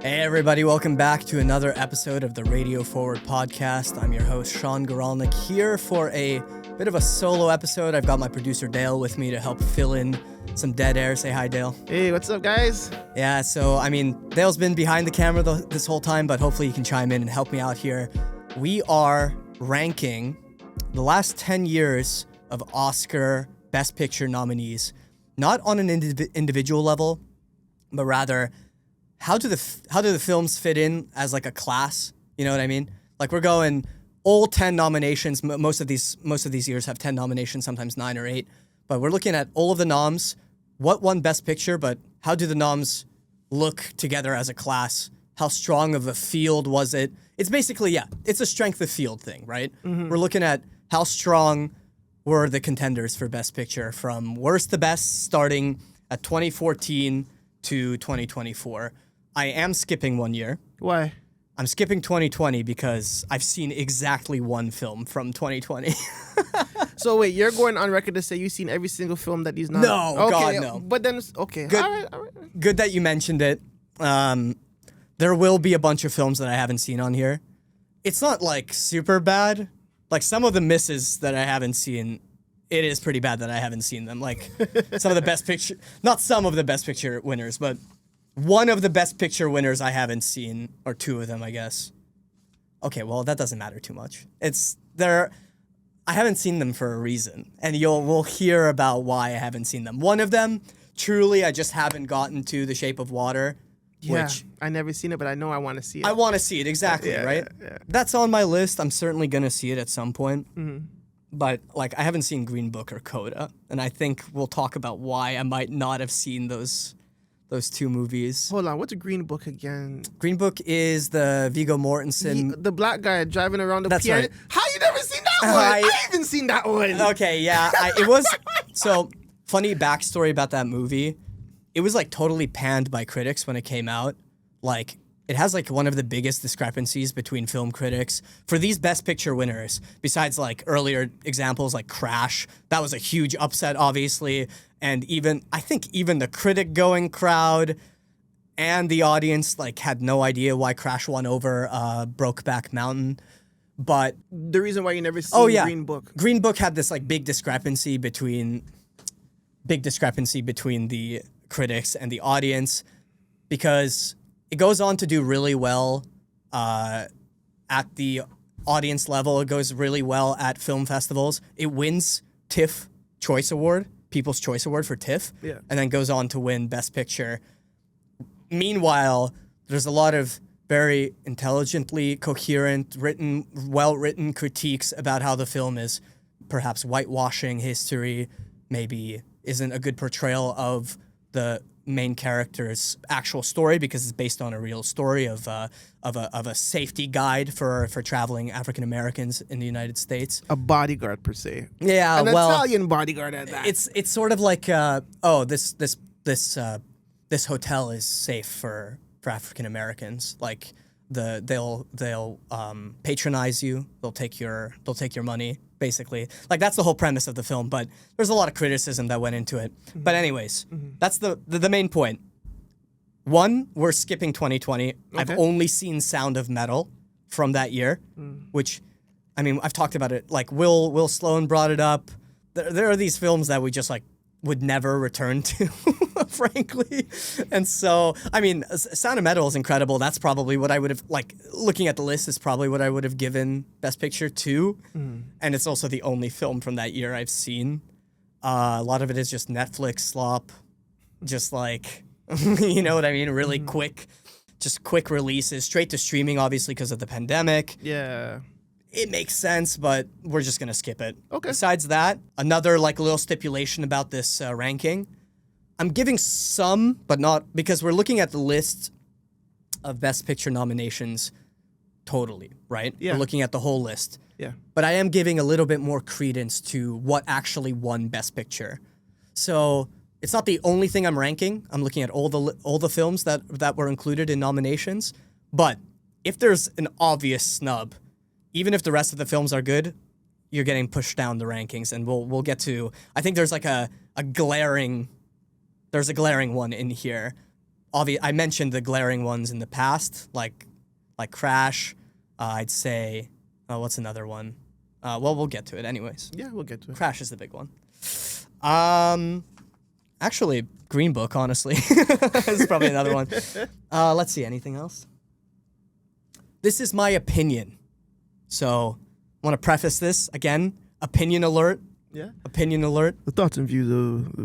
Hey everybody, welcome back to another episode of the Radio FWD podcast. I'm your host, Shawn Gouralnik, here for a bit of a solo episode. I've got my producer, Dale, with me to help fill in some dead air. Say hi, Dale. Hey, what's up, guys? Yeah, so, Dale's been behind the camera this whole time, but hopefully he can chime in and help me out here. We are ranking the last 10 years of Oscar Best Picture nominees, not on an individual level, but rather how do the films fit in as like a class? You know what I mean? Like we're going all 10 nominations. Most of these years have 10 nominations, sometimes 9 or 8. But we're looking at all of the noms. What won Best Picture? But how do the noms look together as a class? How strong of a field was it? It's basically, it's a strength of field thing, right? Mm-hmm. We're looking at how strong were the contenders for Best Picture from worst to best, starting at 2014 to 2024. I am skipping 1 year. Why? I'm skipping 2020 because I've seen exactly one film from 2020. So wait, you're going on record to say you've seen every single film that he's not? No, okay, God, no. But then, okay. Good, all right. Good that you mentioned it. There will be a bunch of films that I haven't seen on here. It's not like super bad. Like some of the misses that I haven't seen, it is pretty bad that I haven't seen them. Like some of the Best Picture, not some of the Best Picture winners, but one of the Best Picture winners I haven't seen, or two of them, I guess. Okay, well, that doesn't matter too much. I haven't seen them for a reason, and we'll hear about why I haven't seen them. One of them, truly, I just haven't gotten to The Shape of Water. Yeah, which I never seen it, but I know I want to see it. I want to see it, exactly, right? Yeah. That's on my list. I'm certainly going to see it at some point. Mm-hmm. But, I haven't seen Green Book or Coda, and I think we'll talk about why I might not have seen those two movies. Hold on, what's a Green Book again? Green Book is the Viggo Mortensen. The black guy driving around the That's piano. right. How you never seen that one? I haven't seen that one. Okay, yeah. It was... So, funny backstory about that movie. It was, totally panned by critics when it came out. It has, one of the biggest discrepancies between film critics. For these Best Picture winners, besides, earlier examples like Crash, that was a huge upset, obviously. And I think even the critic-going crowd and the audience, had no idea why Crash won over Brokeback Mountain. But the reason why you never seen Green Book. Green Book had this, big discrepancy between the critics and the audience, because it goes on to do really well at the audience level. It goes really well at film festivals. It wins TIFF Choice Award, People's Choice Award for TIFF, and then goes on to win Best Picture. Meanwhile, there's a lot of very intelligently coherent, well-written critiques about how the film is perhaps whitewashing history, maybe isn't a good portrayal of the main character's actual story because it's based on a real story of a safety guide for traveling African Americans in the United States. A bodyguard per se. Yeah, an Italian bodyguard at that. It's sort of like this hotel is safe for African Americans. They'll patronize you. They'll take your money. Basically, that's the whole premise of the film, but there's a lot of criticism that went into it. Mm-hmm. But anyways, that's the main point. One, we're skipping 2020. Okay. I've only seen Sound of Metal from that year, which, I've talked about it. Will Sloan brought it up. There are these films that we just would never return to, frankly. And so, Sound of Metal is incredible. That's probably what I would have, looking at the list is probably what I would have given Best Picture to. And it's also the only film from that year I've seen. A lot of it is just Netflix slop. Just you know what I mean? Really quick releases, straight to streaming, obviously, because of the pandemic. Yeah. It makes sense, but we're just going to skip it. Okay. Besides that, another little stipulation about this ranking. I'm giving some, but not, because we're looking at the list of Best Picture nominations totally, right? Yeah. We're looking at the whole list. Yeah. But I am giving a little bit more credence to what actually won Best Picture. So it's not the only thing I'm ranking. I'm looking at all the films that were included in nominations. But if there's an obvious snub, even if the rest of the films are good, you're getting pushed down the rankings, and we'll get to. I think there's a glaring one in here. I mentioned the glaring ones in the past, like Crash. I'd say, what's another one? Well, we'll get to it anyways. Yeah, we'll get to it. Crash is the big one. Actually, Green Book, honestly, is probably another one. Let's see, anything else? This is my opinion. So, I want to preface this again. Opinion alert. Yeah. Opinion alert. The thoughts and views of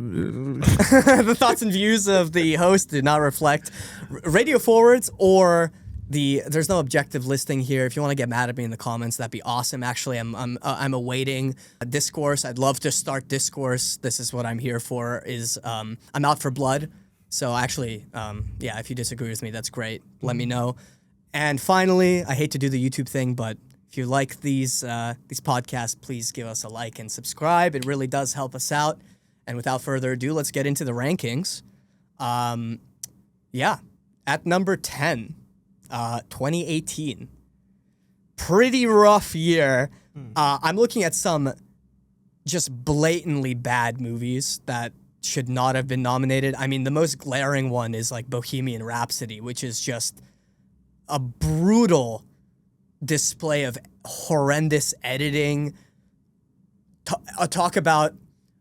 The thoughts and views of the host do not reflect Radio Forwards or there's no objective listing here. If you want to get mad at me in the comments, that'd be awesome. Actually, I'm awaiting a discourse. I'd love to start discourse. This is what I'm here for. I'm out for blood. So actually, yeah, if you disagree with me, that's great. Let me know. And finally, I hate to do the YouTube thing, but if you like these podcasts, please give us a like and subscribe. It really does help us out. And without further ado, let's get into the rankings. Yeah, at number 10. 2018. Pretty rough year. I'm looking at some just blatantly bad movies that should not have been nominated. I mean, the most glaring one is like Bohemian Rhapsody, which is just a brutal display of horrendous editing. Talk about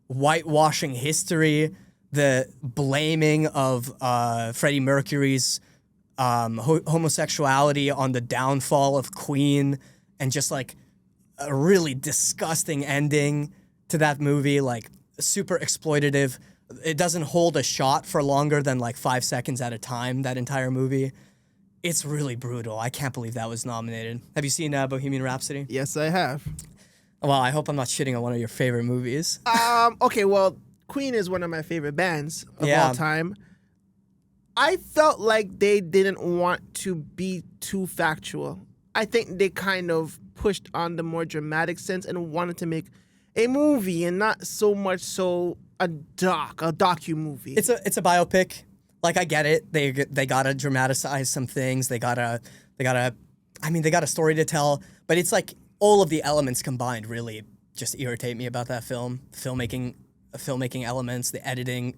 whitewashing history, the blaming of Freddie Mercury's homosexuality on the downfall of Queen, and just like a really disgusting ending to that movie, like super exploitative. It doesn't hold a shot for longer than like 5 seconds at a time, that entire movie. It's really brutal. I can't believe that was nominated. Have you seen Bohemian Rhapsody? Yes, I have. Well, I hope I'm not shitting on one of your favorite movies. Okay, well, Queen is one of my favorite bands of all time. I felt like they didn't want to be too factual. I think they kind of pushed on the more dramatic sense and wanted to make a movie and not so much so a docu-movie. It's a biopic. Like, I get it. They gotta dramatize some things. They got a story to tell. But it's like all of the elements combined really just irritate me about that film. Filmmaking elements, the editing.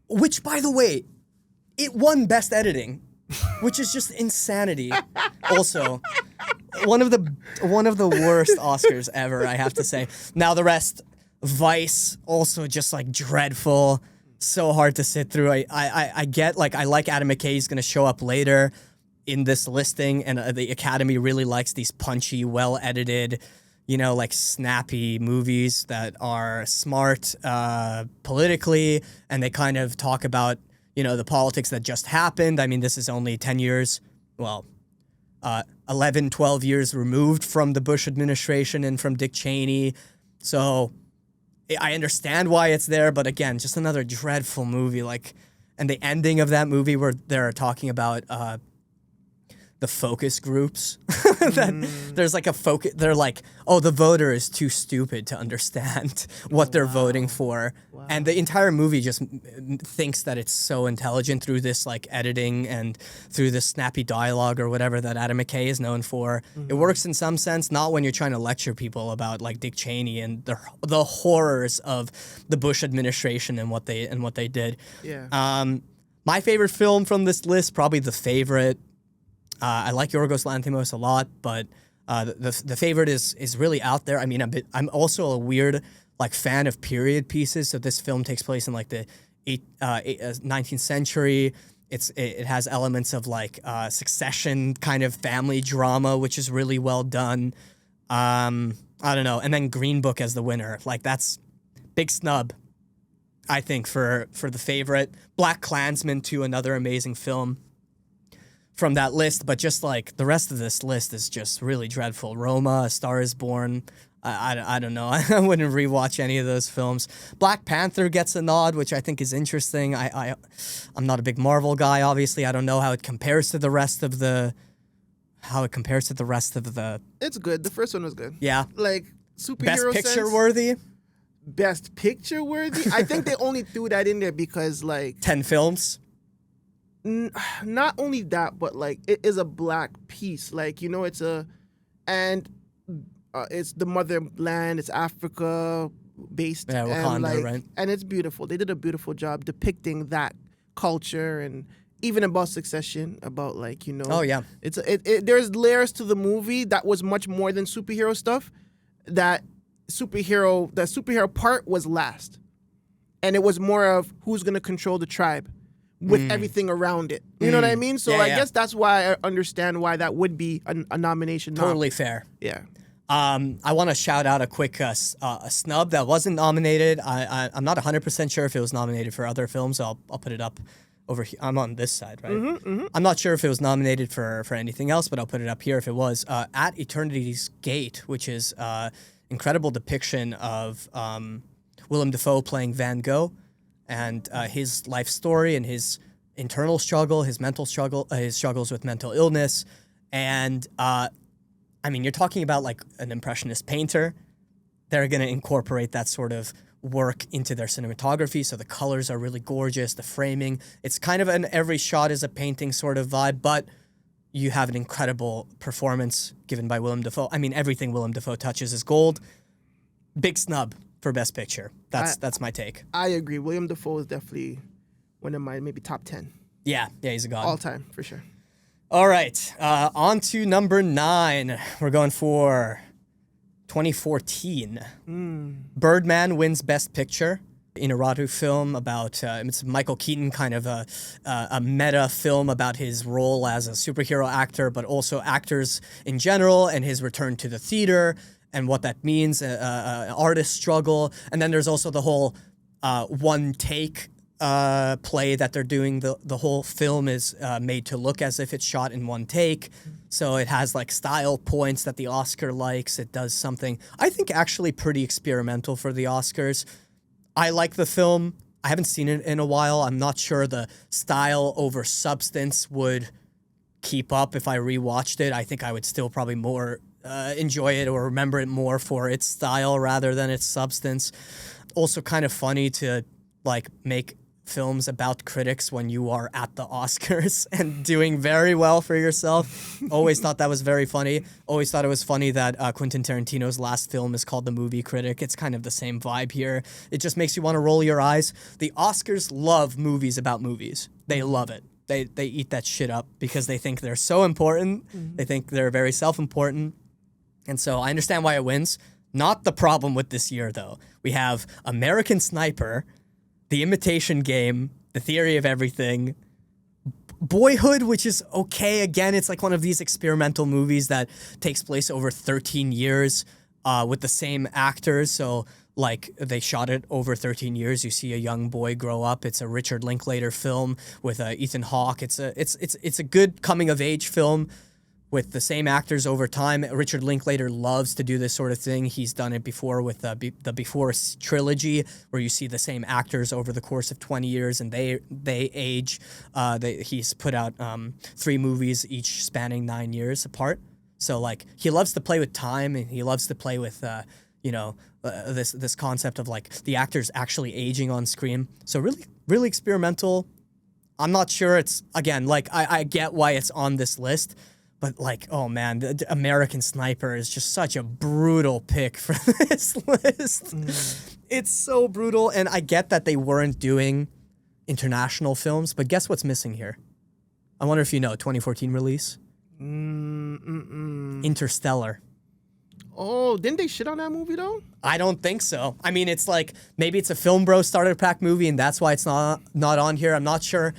Which, by the way, it won Best Editing, which is just insanity. Also, one of the worst Oscars ever, I have to say. Now the rest, Vice, also just like dreadful, so hard to sit through. I get, like, I like Adam McKay's gonna show up later in this listing, and the Academy really likes these punchy, well edited, like snappy movies that are smart politically, and they kind of talk about the politics that just happened. I mean, this is only 10 years, 11, 12 years removed from the Bush administration and from Dick Cheney. So I understand why it's there, but again, just another dreadful movie. And the ending of that movie where they're talking about the focus groups. There's like a focus. They're like, oh, the voter is too stupid to understand what they're voting for. Wow. And the entire movie just thinks that it's so intelligent through this like editing and through this snappy dialogue or whatever that Adam McKay is known for. It works in some sense, not when you're trying to lecture people about like Dick Cheney and the horrors of the Bush administration and what they did. Yeah. My favorite film from this list, probably the favorite. I like Yorgos Lanthimos a lot, but the favorite is really out there. I mean, I'm also a weird like fan of period pieces. So this film takes place in like the 19th century. It has elements of like Succession kind of family drama, which is really well done. I don't know. And then Green Book as the winner. Like, that's big snub, I think, for the favorite. Black Klansman too, another amazing film from that list, but just like the rest of this list is just really dreadful. Roma, A Star is Born. I don't know. I wouldn't rewatch any of those films. Black Panther gets a nod, which I think is interesting. I'm not a big Marvel guy, obviously. I don't know how it compares to the rest of the. It's good. The first one was good. Yeah. Like superhero Best Picture sense. worthy. Best Picture worthy. I think they only threw that in there because like 10 films. Not only that, but like it is a black piece. Like, it's the motherland. It's Africa based. Yeah, Wakanda, and right? And it's beautiful. They did a beautiful job depicting that culture and even about Succession, about like, you know. Oh, yeah. There's layers to the movie that was much more than superhero stuff. That superhero part was last. And it was more of who's going to control the tribe with everything around it. You know what I mean? So I guess that's why I understand why that would be a nomination. Totally fair. Yeah. I want to shout out a quick a snub that wasn't nominated. I'm not 100% sure if it was nominated for other films. So I'll put it up over here. I'm on this side, right? I'm not sure if it was nominated for anything else, but I'll put it up here if it was. At Eternity's Gate, which is incredible depiction of Willem Dafoe playing Van Gogh and his life story and his internal struggle, his mental struggle, his struggles with mental illness. And I mean, you're talking about like an impressionist painter. They're going to incorporate that sort of work into their cinematography. So the colors are really gorgeous, the framing. It's kind of an every shot is a painting sort of vibe, but you have an incredible performance given by Willem Dafoe. I mean, everything Willem Dafoe touches is gold. Big snub for Best Picture. That's my take. I agree. Willem Dafoe is definitely one of my maybe top 10. Yeah, he's a god. All time, for sure. All right, on to number 9. We're going for 2014. Birdman wins Best Picture. Inarritu film about, it's Michael Keaton, kind of a meta film about his role as a superhero actor, but also actors in general and his return to the theater and what that means, artist struggle. And then there's also the whole one take play that they're doing. The whole film is made to look as if it's shot in one take. So it has like style points that the Oscar likes. It does something, I think, actually pretty experimental for the Oscars. I like the film. I haven't seen it in a while. I'm not sure the style over substance would keep up if I rewatched it. I think I would still probably more enjoy it or remember it more for its style rather than its substance. Also kind of funny to like make films about critics when you are at the Oscars and doing very well for yourself. Always thought that was very funny. Always thought it was funny that Quentin Tarantino's last film is called The Movie Critic. It's kind of the same vibe here. It just makes you want to roll your eyes. The Oscars love movies about movies. They love it. They eat that shit up because they think they're so important. They think they're very self-important. And so I understand why it wins. Not the problem with this year, though. We have American Sniper, The Imitation Game, The Theory of Everything, Boyhood, which is okay. Again, it's like one of these experimental movies that takes place over 13 years with the same actors. So, like, they shot it over 13 years. You see a young boy grow up. It's a Richard Linklater film with Ethan Hawke. It's a good coming-of-age film with the same actors over time. Richard Linklater loves to do this sort of thing. He's done it before with the Before trilogy, where you see the same actors over the course of 20 years and they age. He's put out 3 movies, each spanning 9 years apart. So like he loves to play with time, and he loves to play with this concept of like the actors actually aging on screen. So really experimental. I'm not sure it's, again, like I get why it's on this list. But like, oh man, the American Sniper is just such a brutal pick for this list. It's so brutal, and I get that they weren't doing international films, but guess what's missing here? I wonder if you know, 2014 release? Interstellar. Oh, didn't they shit on that movie though? I don't think so. I mean, it's like, maybe it's a Film Bro starter pack movie, and that's why it's not on here. I'm not sure.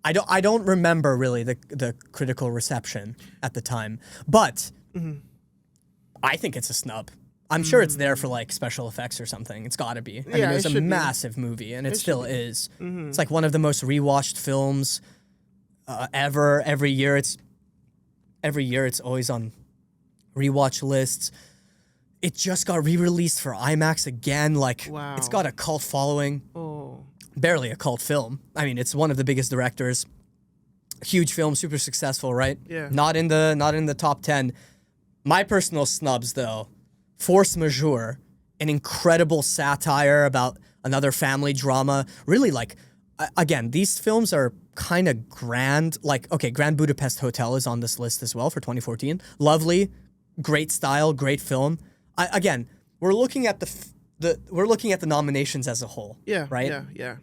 I don't remember really the critical reception at the time, but I think it's a snub. I'm sure it's there for like special effects or something. It's got to be. I mean, it was a massive movie, and it still is. It's like one of the most rewatched films ever. Every year it's always on rewatch lists. It just got re-released for IMAX again. Like, wow. It's got a cult following. Oh. Barely a cult film. I mean, it's one of the biggest directors. Huge film, super successful, right? Yeah. Not in the top 10. My personal snubs, though, Force Majeure, an incredible satire about another family drama. Really, like, again, these films are kind of grand. Like, okay, Grand Budapest Hotel is on this list as well for 2014. Lovely, great style, great film. Again, we're looking at the nominations as a whole. Yeah. Right? Yeah.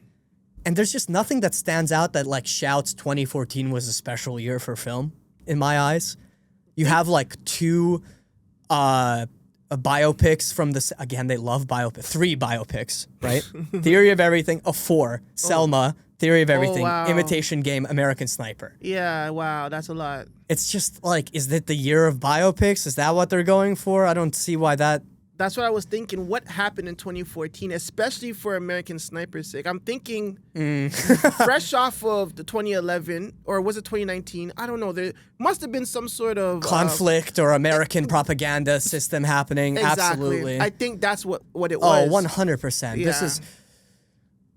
And there's just nothing that stands out that like shouts 2014 was a special year for film in my eyes. You have like two biopics from this. Again, they love biopics. 3 biopics, right? Theory of Everything. 4. Selma. Theory of Everything. Wow. Imitation Game. American Sniper. Yeah, wow, that's a lot. It's just like, is it the year of biopics? Is that what they're going for? I don't see why that. That's what I was thinking. What happened in 2014, especially for American Sniper's sake? I'm thinking fresh off of the 2011, or was it 2019? I don't know. There must have been some sort of conflict or American propaganda system happening. Exactly. Absolutely. I think that's what it Oh, was. 100%. Yeah. This is.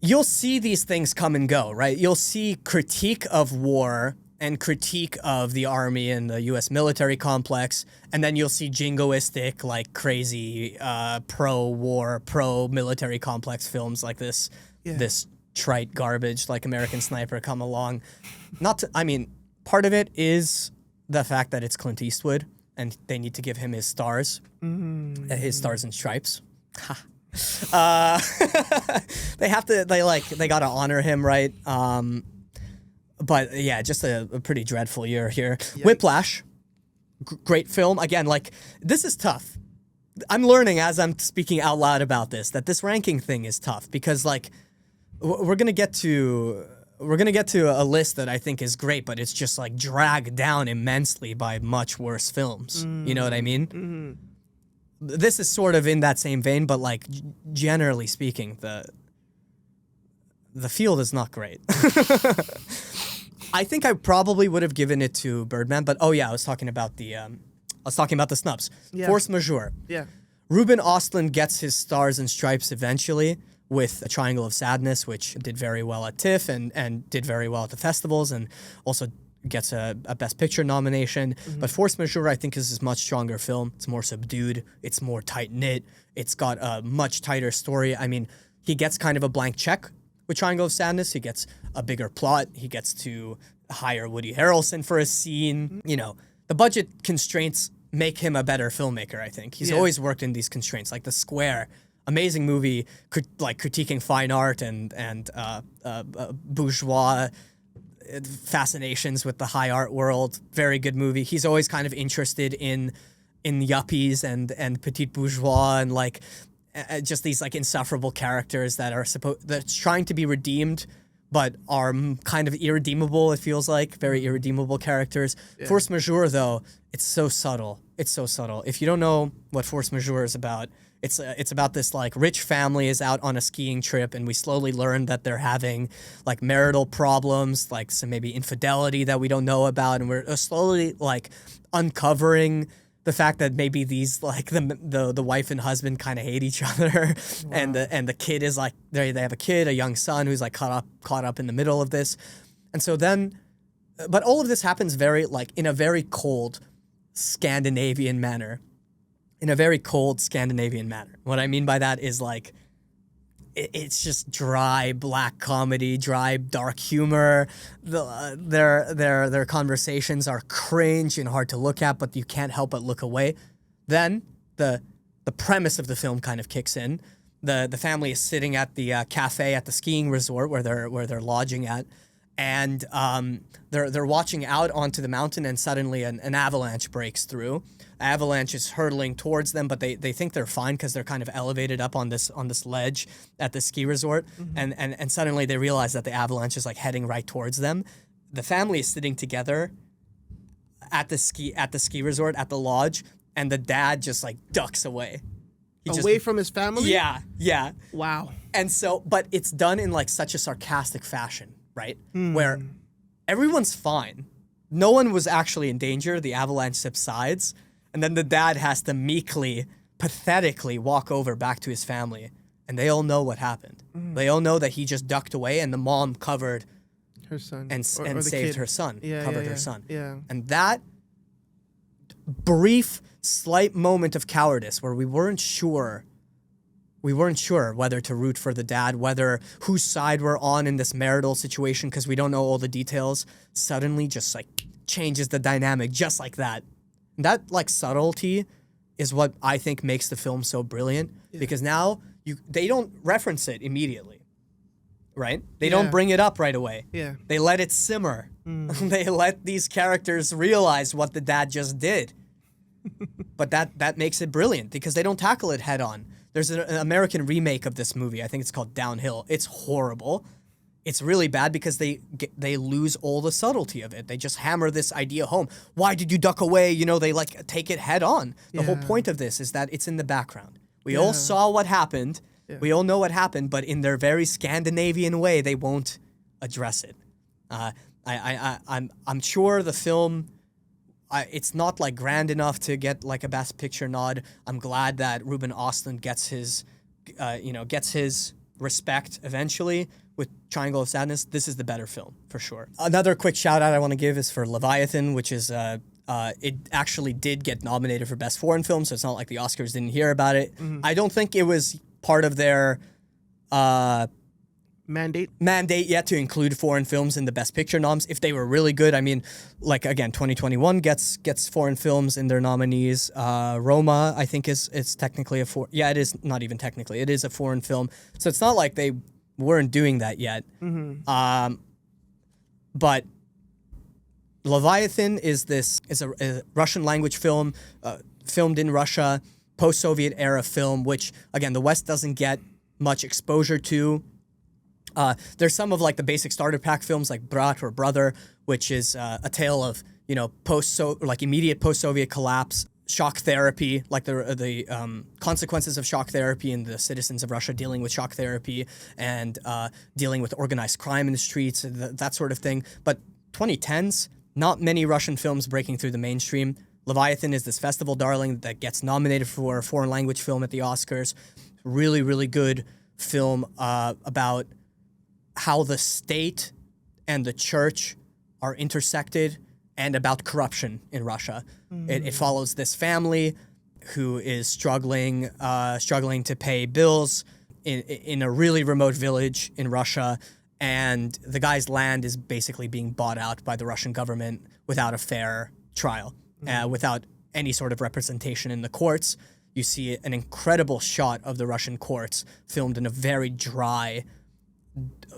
You'll see these things come and go, right? You'll see critique of war and critique of the army and the U.S. military complex, and then you'll see jingoistic, like crazy pro-war, pro-military complex films like this, this trite garbage like American Sniper come along. Part of it is the fact that it's Clint Eastwood, and they need to give him his stars, his stars and stripes. They gotta honor him, right? But yeah, just a pretty dreadful year here. Yikes. Whiplash, great film. Again, like, this is tough. I'm learning as I'm speaking out loud about this that this ranking thing is tough because, like, we're gonna get to a list that I think is great, but it's just like dragged down immensely by much worse films. You know what I mean? Mm-hmm. This is sort of in that same vein, but like generally speaking, the field is not great. I think I probably would have given it to Birdman, but I was talking about the snubs. Yeah. Force Majeure. Yeah. Ruben Östlund gets his stars and stripes eventually with A Triangle of Sadness, which did very well at TIFF and did very well at the festivals, and also gets a Best Picture nomination. Mm-hmm. But Force Majeure, I think, is a much stronger film. It's more subdued. It's more tight-knit. It's got a much tighter story. I mean, he gets kind of a blank check with Triangle of Sadness. He gets a bigger plot. He gets to hire Woody Harrelson for a scene. Mm-hmm. You know, the budget constraints make him a better filmmaker, I think. He's always worked in these constraints. Like The Square, amazing movie, critiquing fine art and bourgeois fascinations with the high art world. Very good movie. He's always kind of interested in yuppies and petit bourgeois and like just these like insufferable characters that are that's trying to be redeemed but are kind of irredeemable. It feels like very irredeemable characters. Yeah. Force Majeure, though, it's so subtle. It's so subtle. If you don't know what Force Majeure is about, it's about this like rich family is out on a skiing trip, and we slowly learn that they're having like marital problems, like some maybe infidelity that we don't know about, and we're slowly like uncovering the fact that maybe these like the wife and husband kind of hate each other. Wow. and the kid is like they have a kid, a young son who's like caught up in the middle of this, and so then, but all of this happens very like in a very cold Scandinavian manner. In a very cold Scandinavian manner. What I mean by that is like, it's just dry black comedy, dry dark humor. Their conversations are cringe and hard to look at, but you can't help but look away. Then the premise of the film kind of kicks in. The family is sitting at the cafe at the skiing resort where they're lodging at, and they're watching out onto the mountain, and suddenly an avalanche breaks through. Avalanche is hurtling towards them, but they think they're fine because they're kind of elevated up on this ledge at the ski resort, mm-hmm. and suddenly they realize that the avalanche is like heading right towards them. The family is sitting together at the ski resort at the lodge, and the dad just like ducks away. Away from his family? Yeah. Wow. And so, but it's done in like such a sarcastic fashion, right? Where everyone's fine. No one was actually in danger. The avalanche subsides. And then the dad has to meekly, pathetically walk over back to his family. And they all know what happened. They all know that he just ducked away, and the mom covered her son and saved kid. her son. Covered her son. Yeah. And that brief, slight moment of cowardice where we weren't sure whether to root for the dad, whose side we're on in this marital situation because we don't know all the details, suddenly just like changes the dynamic just like that. And that like subtlety is what I think makes the film so brilliant, because now they don't reference it immediately. right? They don't bring it up right away. Yeah. They let it simmer. They let these characters realize what the dad just did. But that makes it brilliant because they don't tackle it head on. There's an American remake of this movie. I think it's called Downhill. It's horrible. It's really bad because they lose all the subtlety of it. They just hammer this idea home. Why did you duck away? You know, they like take it head on. The whole point of this is that it's in the background. We all saw what happened. Yeah. We all know what happened, but in their very Scandinavian way, they won't address it. I'm sure the film, it's not like grand enough to get like a Best Picture nod. I'm glad that Ruben Östlund gets his respect eventually with Triangle of Sadness. This is the better film for sure. Another quick shout out I want to give is for Leviathan, which is it actually did get nominated for Best Foreign Film, so it's not like the Oscars didn't hear about it. I don't think it was part of their mandate yet to include foreign films in the Best Picture noms if they were really good. I mean, like again, 2021 gets foreign films in their nominees. Roma, I think it's technically it is not even technically. It is a foreign film, so it's not like they weren't doing that yet. But Leviathan is a Russian language film, filmed in Russia, post-Soviet era film, which again the West doesn't get much exposure to. There's some of like the basic starter pack films like Brat or Brother, which is a tale of immediate post-Soviet collapse, shock therapy, like the consequences of shock therapy and the citizens of Russia dealing with shock therapy and dealing with organized crime in the streets, that sort of thing. But 2010s, not many Russian films breaking through the mainstream. Leviathan is this festival darling that gets nominated for a foreign language film at the Oscars. Really, really good film about how the state and the church are intersected and about corruption in Russia. It follows this family who is struggling to pay bills in a really remote village in Russia, and the guy's land is basically being bought out by the Russian government without a fair trial, without any sort of representation in the courts. You see an incredible shot of the Russian courts filmed in a very dry,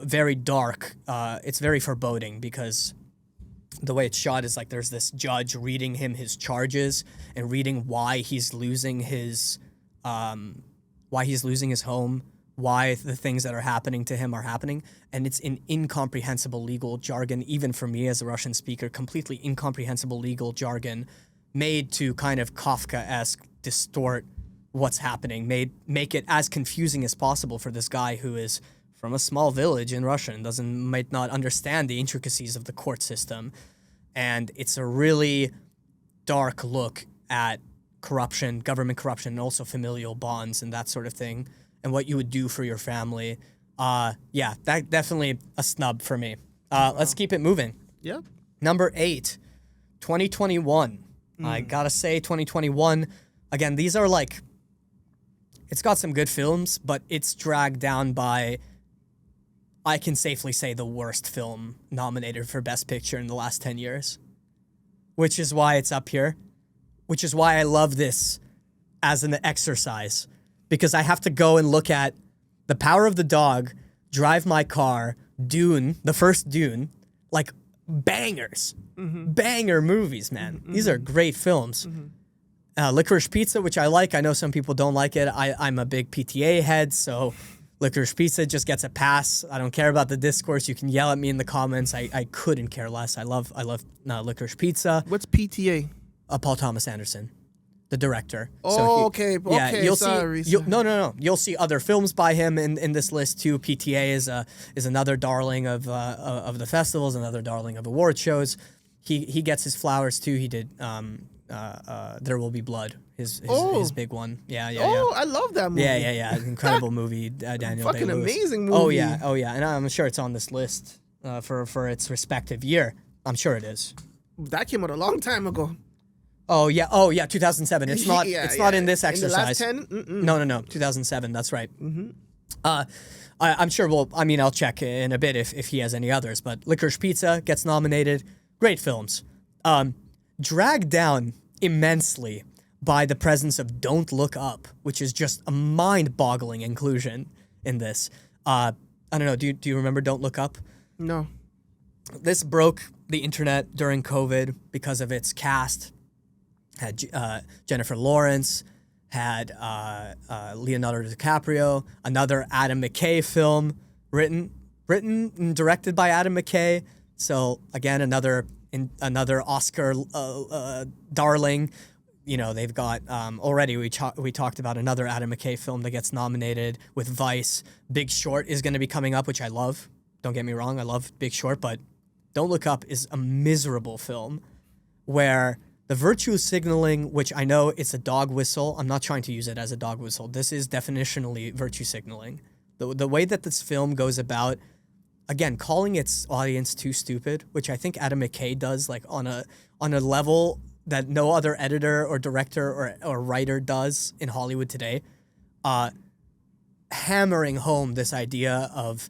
very dark. It's very foreboding because the way it's shot is like there's this judge reading him his charges and reading why he's losing his home, why the things that are happening to him are happening, and it's in incomprehensible legal jargon, even for me as a Russian speaker, completely incomprehensible legal jargon, made to kind of Kafka-esque distort what's happening, make it as confusing as possible for this guy who is from a small village in Russia and might not understand the intricacies of the court system. And it's a really dark look at corruption, government corruption, and also familial bonds and that sort of thing, and what you would do for your family. That definitely a snub for me. Let's keep it moving. Yeah. Number 8, 2021. I gotta say 2021, again, these are like, it's got some good films, but it's dragged down by, I can safely say, the worst film nominated for Best Picture in the last 10 years, which is why it's up here, which is why I love this as an exercise, because I have to go and look at The Power of the Dog, Drive My Car, Dune, the first Dune, like bangers, banger movies, man. These are great films. Licorice Pizza, which I like. I know some people don't like it. I'm a big PTA head, so Licorice Pizza just gets a pass. I don't care about the discourse. You can yell at me in the comments. I couldn't care less. I love Licorice Pizza. What's PTA? Paul Thomas Anderson, the director. Okay. You'll sorry. see. No. You'll see other films by him in this list too. PTA is another darling of the festivals, another darling of award shows. He gets his flowers too. He did There Will Be Blood, his big one. Yeah. I love that movie. Yeah. Incredible movie. Daniel fucking Day-Lewis. amazing movie. Oh yeah. And I'm sure it's on this list for its respective year. I'm sure it is. That came out a long time ago. Oh yeah, 2007. It's not. It's not in this exercise. In the last 10? No. 2007. That's right. I'm sure. Well, I mean, I'll check in a bit if he has any others. But Licorice Pizza gets nominated. Great films. Dragged down immensely by the presence of Don't Look Up, which is just a mind-boggling inclusion in this. I don't know. Do you remember Don't Look Up? No. This broke the internet during COVID because of its cast. Had Jennifer Lawrence, had Leonardo DiCaprio, another Adam McKay film written and directed by Adam McKay. So again, another Oscar darling. You know, they've got already we talked about another Adam McKay film that gets nominated with Vice. Big Short is going to be coming up, which I love. Don't get me wrong, I love Big Short, but Don't Look Up is a miserable film where the virtue signaling, which I know it's a dog whistle, I'm not trying to use it as a dog whistle. This is definitionally virtue signaling. The way that this film goes about, again, calling its audience too stupid, which I think Adam McKay does, like on a level that no other editor or director or writer does in Hollywood today, hammering home this idea of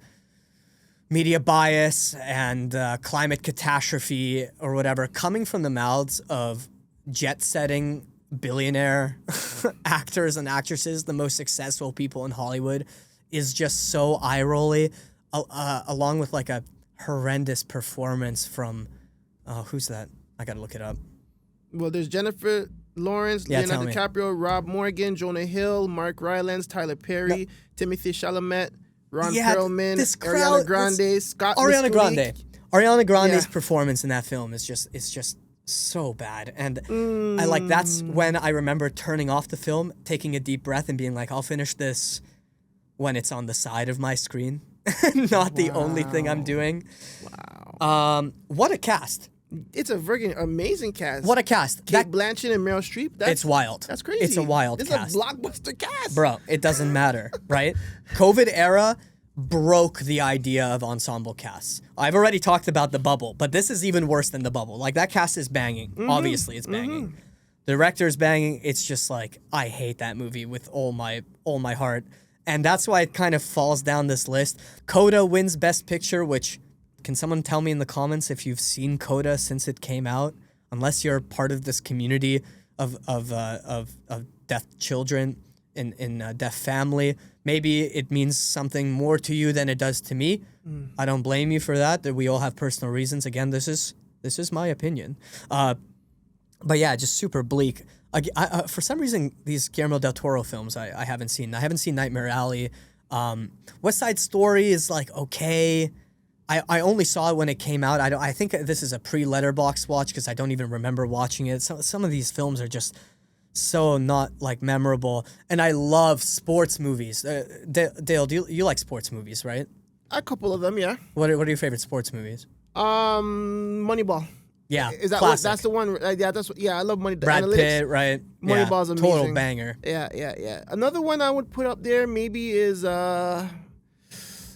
media bias and climate catastrophe or whatever coming from the mouths of jet-setting billionaire actors and actresses, the most successful people in Hollywood, is just so eye-rolly, along with like a horrendous performance from, who's that? I gotta look it up. Well, there's Jennifer Lawrence, Leonardo DiCaprio, Rob Morgan, Jonah Hill, Mark Rylance, Tyler Perry, Timothy Chalamet, Ron Perlman, Ariana Grande, Scott Mescudi. Ariana Grande's performance in that film is just so bad. And that's when I remember turning off the film, taking a deep breath and being like, I'll finish this when it's on the side of my screen. Not the only thing I'm doing. Wow. What a cast. It's a freaking amazing cast. What a cast. Kate Blanchett and Meryl Streep. It's wild. That's crazy. It's a wild cast. It's a blockbuster cast. Bro, it doesn't matter, right? COVID era broke the idea of ensemble casts. I've already talked about The Bubble, but this is even worse than The Bubble. Like, that cast is banging. Obviously, it's banging. The director's banging. It's just like, I hate that movie with all my heart. And that's why it kind of falls down this list. Coda wins Best Picture, which... Can someone tell me in the comments if you've seen Coda since it came out? Unless you're part of this community of deaf children in deaf family, maybe it means something more to you than it does to me. I don't blame you for that. That we all have personal reasons. Again, this is my opinion. But yeah, just super bleak. For some reason, these Guillermo del Toro films I haven't seen. I haven't seen Nightmare Alley. West Side Story is like okay. I only saw it when it came out. I think this is a pre-Letterboxd watch because I don't even remember watching it. Some of these films are just so not like memorable. And I love sports movies. Dale, do you like sports movies, right? A couple of them, yeah. What are your favorite sports movies? Moneyball. Yeah, is that classic. That's the one? I love Money. Brad Analytics. Pitt, right? Moneyball's amazing. Total banger. Yeah. Another one I would put up there maybe is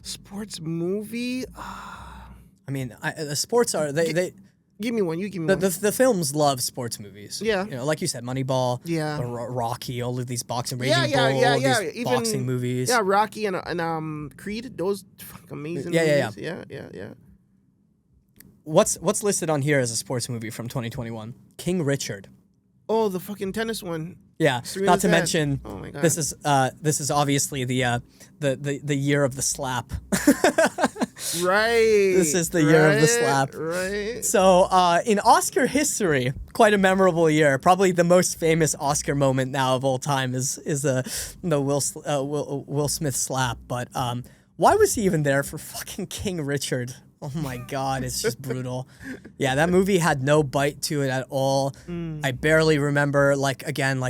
sports movie. I mean, the sports are they. Give me one. You give me one. The films love sports movies. Yeah. You know, like you said, Moneyball. Yeah. Rocky, all of these boxing, Raging Bull, all these even, boxing movies. Yeah, Rocky and Creed. Those amazing movies. Yeah. What's listed on here as a sports movie from 2021? King Richard. Oh, the fucking tennis one. Yeah, Serena's not to dad. mention, oh my God. this is obviously the year of the slap. Right. This is the year of the slap. Right. So in Oscar history, quite a memorable year. Probably the most famous Oscar moment now of all time is the Will Smith slap. But why was he even there for fucking King Richard? Oh my God, it's just brutal. Yeah, that movie had no bite to it at all. I barely remember,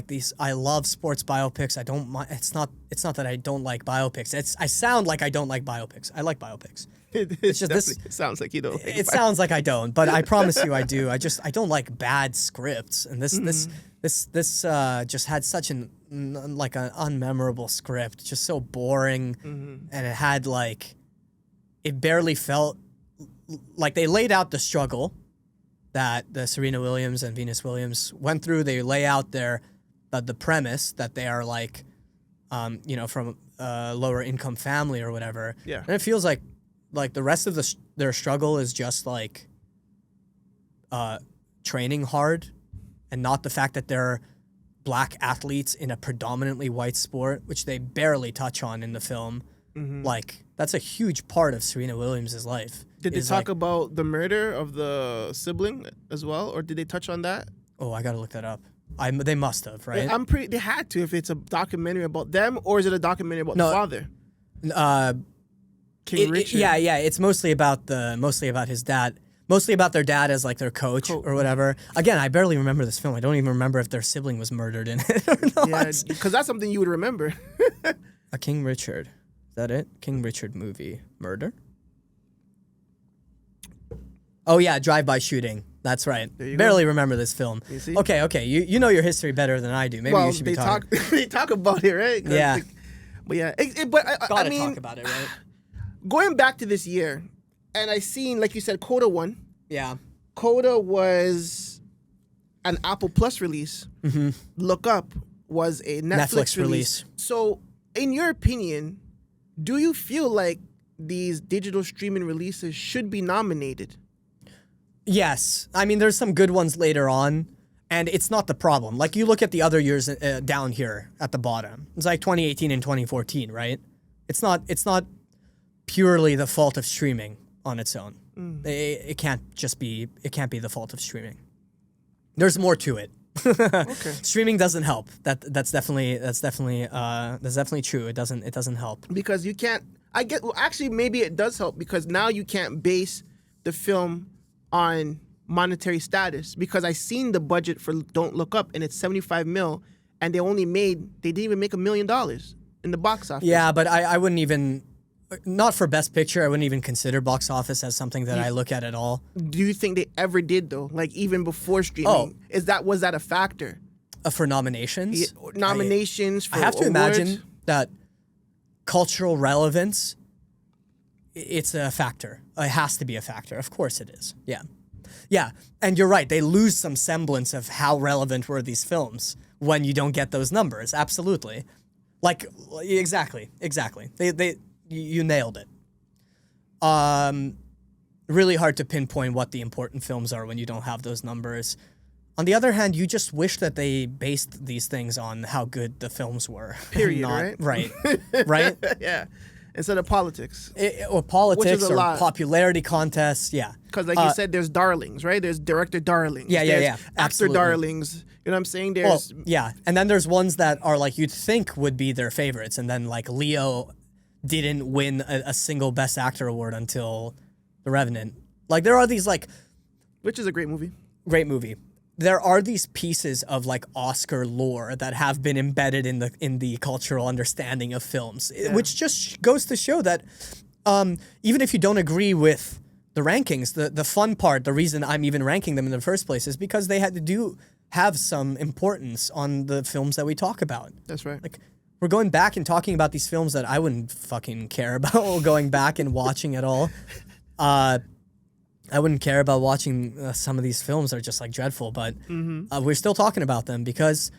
these. I love sports biopics. I don't mind. It's not that I don't like biopics. I sound like I don't like biopics. I like biopics. It's just this. It sounds like you don't. It sounds like I don't, but I promise you I do. I don't like bad scripts, and this just had such an unmemorable script, just so boring, and it had it barely felt. Like they laid out the struggle that the Serena Williams and Venus Williams went through. They lay out the premise that they are from a lower income family or whatever. Yeah. And it feels like the rest of their struggle is just training hard, and not the fact that they're black athletes in a predominantly white sport, which they barely touch on in the film. Like, that's a huge part of Serena Williams' life. Did they talk about the murder of the sibling as well, or did they touch on that? Oh, I gotta look that up. They must have, right? They had to, if it's a documentary about them, or is it a documentary about the father? King Richard. Yeah. It's mostly about his dad. Mostly about their dad as like their coach or whatever. Again, I barely remember this film. I don't even remember if their sibling was murdered in it or not. Yeah, because that's something you would remember. A King Richard. Is that it? King Richard movie. Murder? Oh yeah, drive-by shooting. That's right. Barely remember this film. You see? Okay. You know your history better than I do. Maybe you should be talking. They talk about it, right? Yeah. But yeah, I mean, talk about it, right? Going back to this year, and I seen, like you said, Coda won. Yeah. Coda was an Apple Plus release. Look Up was a Netflix release. So, in your opinion, do you feel like these digital streaming releases should be nominated? Yes. I mean, there's some good ones later on, and it's not the problem. Like, you look at the other years down here at the bottom. It's like 2018 and 2014, right? It's not purely the fault of streaming on its own. It can't be the fault of streaming. There's more to it. Okay. Streaming doesn't help. That's definitely true. It doesn't help. Because you can't actually maybe it does help, because now you can't base the film on monetary status, because I seen the budget for Don't Look Up and it's 75 mil, and they didn't even make $1 million in the box office. Yeah, but I wouldn't even, not for Best Picture, I wouldn't even consider box office as something that I look at all. Do you think they ever did though? Like even before streaming, was that a factor? For nominations? Yeah, nominations for I have to imagine that cultural relevance, it's a factor. It has to be a factor. Of course it is. Yeah. Yeah. And you're right. They lose some semblance of how relevant were these films when you don't get those numbers. Absolutely. Like, exactly. You nailed it. Really hard to pinpoint what the important films are when you don't have those numbers. On the other hand, you just wish that they based these things on how good the films were. Period, right? Right? Yeah. Instead of politics. Or politics or popularity contests, yeah. Because like you said, there's darlings, right? There's director darlings. Yeah. Actor Absolutely. darlings. You know what I'm saying? Yeah. And then there's ones that are like you'd think would be their favorites. And then like Leo didn't win a single Best Actor award until The Revenant. Like there are these like... Which is a great movie. Great movie. There are these pieces of like Oscar lore that have been embedded in the cultural understanding of films, which just goes to show that even if you don't agree with the rankings, the fun part, the reason I'm even ranking them in the first place is because they have some importance on the films that we talk about. That's right. Like we're going back and talking about these films that I wouldn't fucking care about going back and watching at all. I wouldn't care about watching some of these films that are just like dreadful, but we're still talking about them because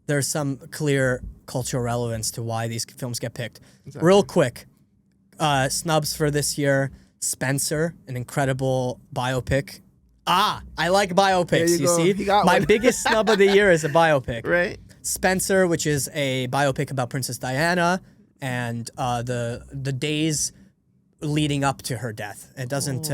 there's some clear cultural relevance to why these films get picked. Exactly. Real quick, snubs for this year, Spencer, an incredible biopic. I like biopics, you see? My biggest snub of the year is a biopic. Right. Spencer, which is a biopic about Princess Diana and the days leading up to her death. It doesn't...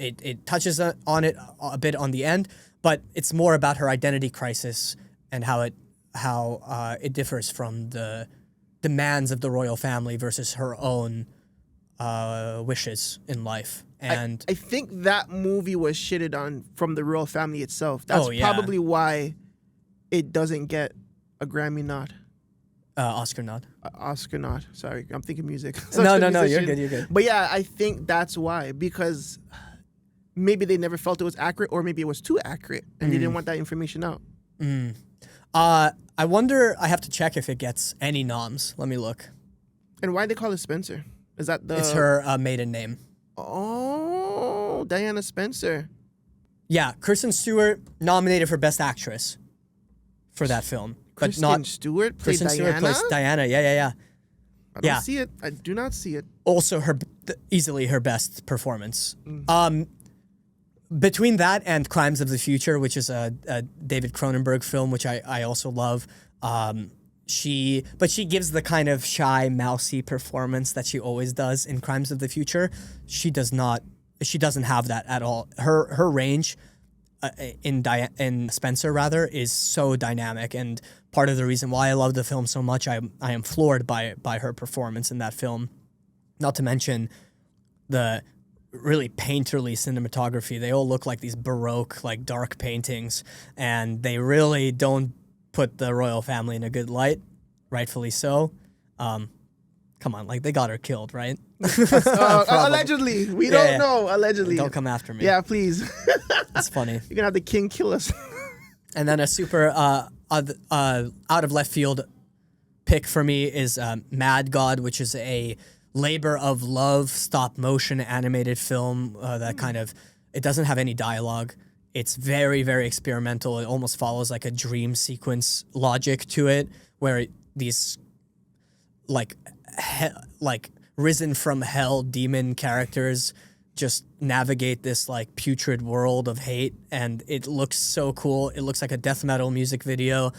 It touches on it a bit on the end, but it's more about her identity crisis and how it differs from the demands of the royal family versus her own wishes in life. And I think that movie was shitted on from the royal family itself. That's probably why it doesn't get a Grammy nod. Oscar nod. Oscar nod. Sorry, I'm thinking music. No, you're good. But yeah, I think that's why, because maybe they never felt it was accurate, or maybe it was too accurate and they didn't want that information out. I wonder, I have to check if it gets any noms. Let me look. And why they call it Spencer? Is that It's her maiden name. Oh, Diana Spencer. Yeah, Kristen Stewart nominated for Best Actress for that film. Kristen Stewart plays Diana. Yeah. I don't see it. I do not see it. Also, easily her best performance. Between that and Crimes of the Future, which is a David Cronenberg film, which I also love, but she gives the kind of shy, mousy performance that she always does in Crimes of the Future. She doesn't have that at all. Her range in Spencer rather is so dynamic, and part of the reason why I love the film so much, I am floored by her performance in that film. Not to mention the really painterly cinematography. They all look like these Baroque, like dark paintings, and they really don't put the royal family in a good light, rightfully so. Come on, like they got her killed, right? Allegedly. We don't know. Allegedly. Don't come after me. Yeah, please. It's funny. You're gonna have the king kill us. And then a super out of left field pick for me is Mad God, which is a labor of love stop motion animated film that kind of, it doesn't have any dialogue. It's very, very experimental. It almost follows like a dream sequence logic to it, where these like risen from hell demon characters just navigate this like putrid world of hate, and it looks so cool. It looks like a death metal music video,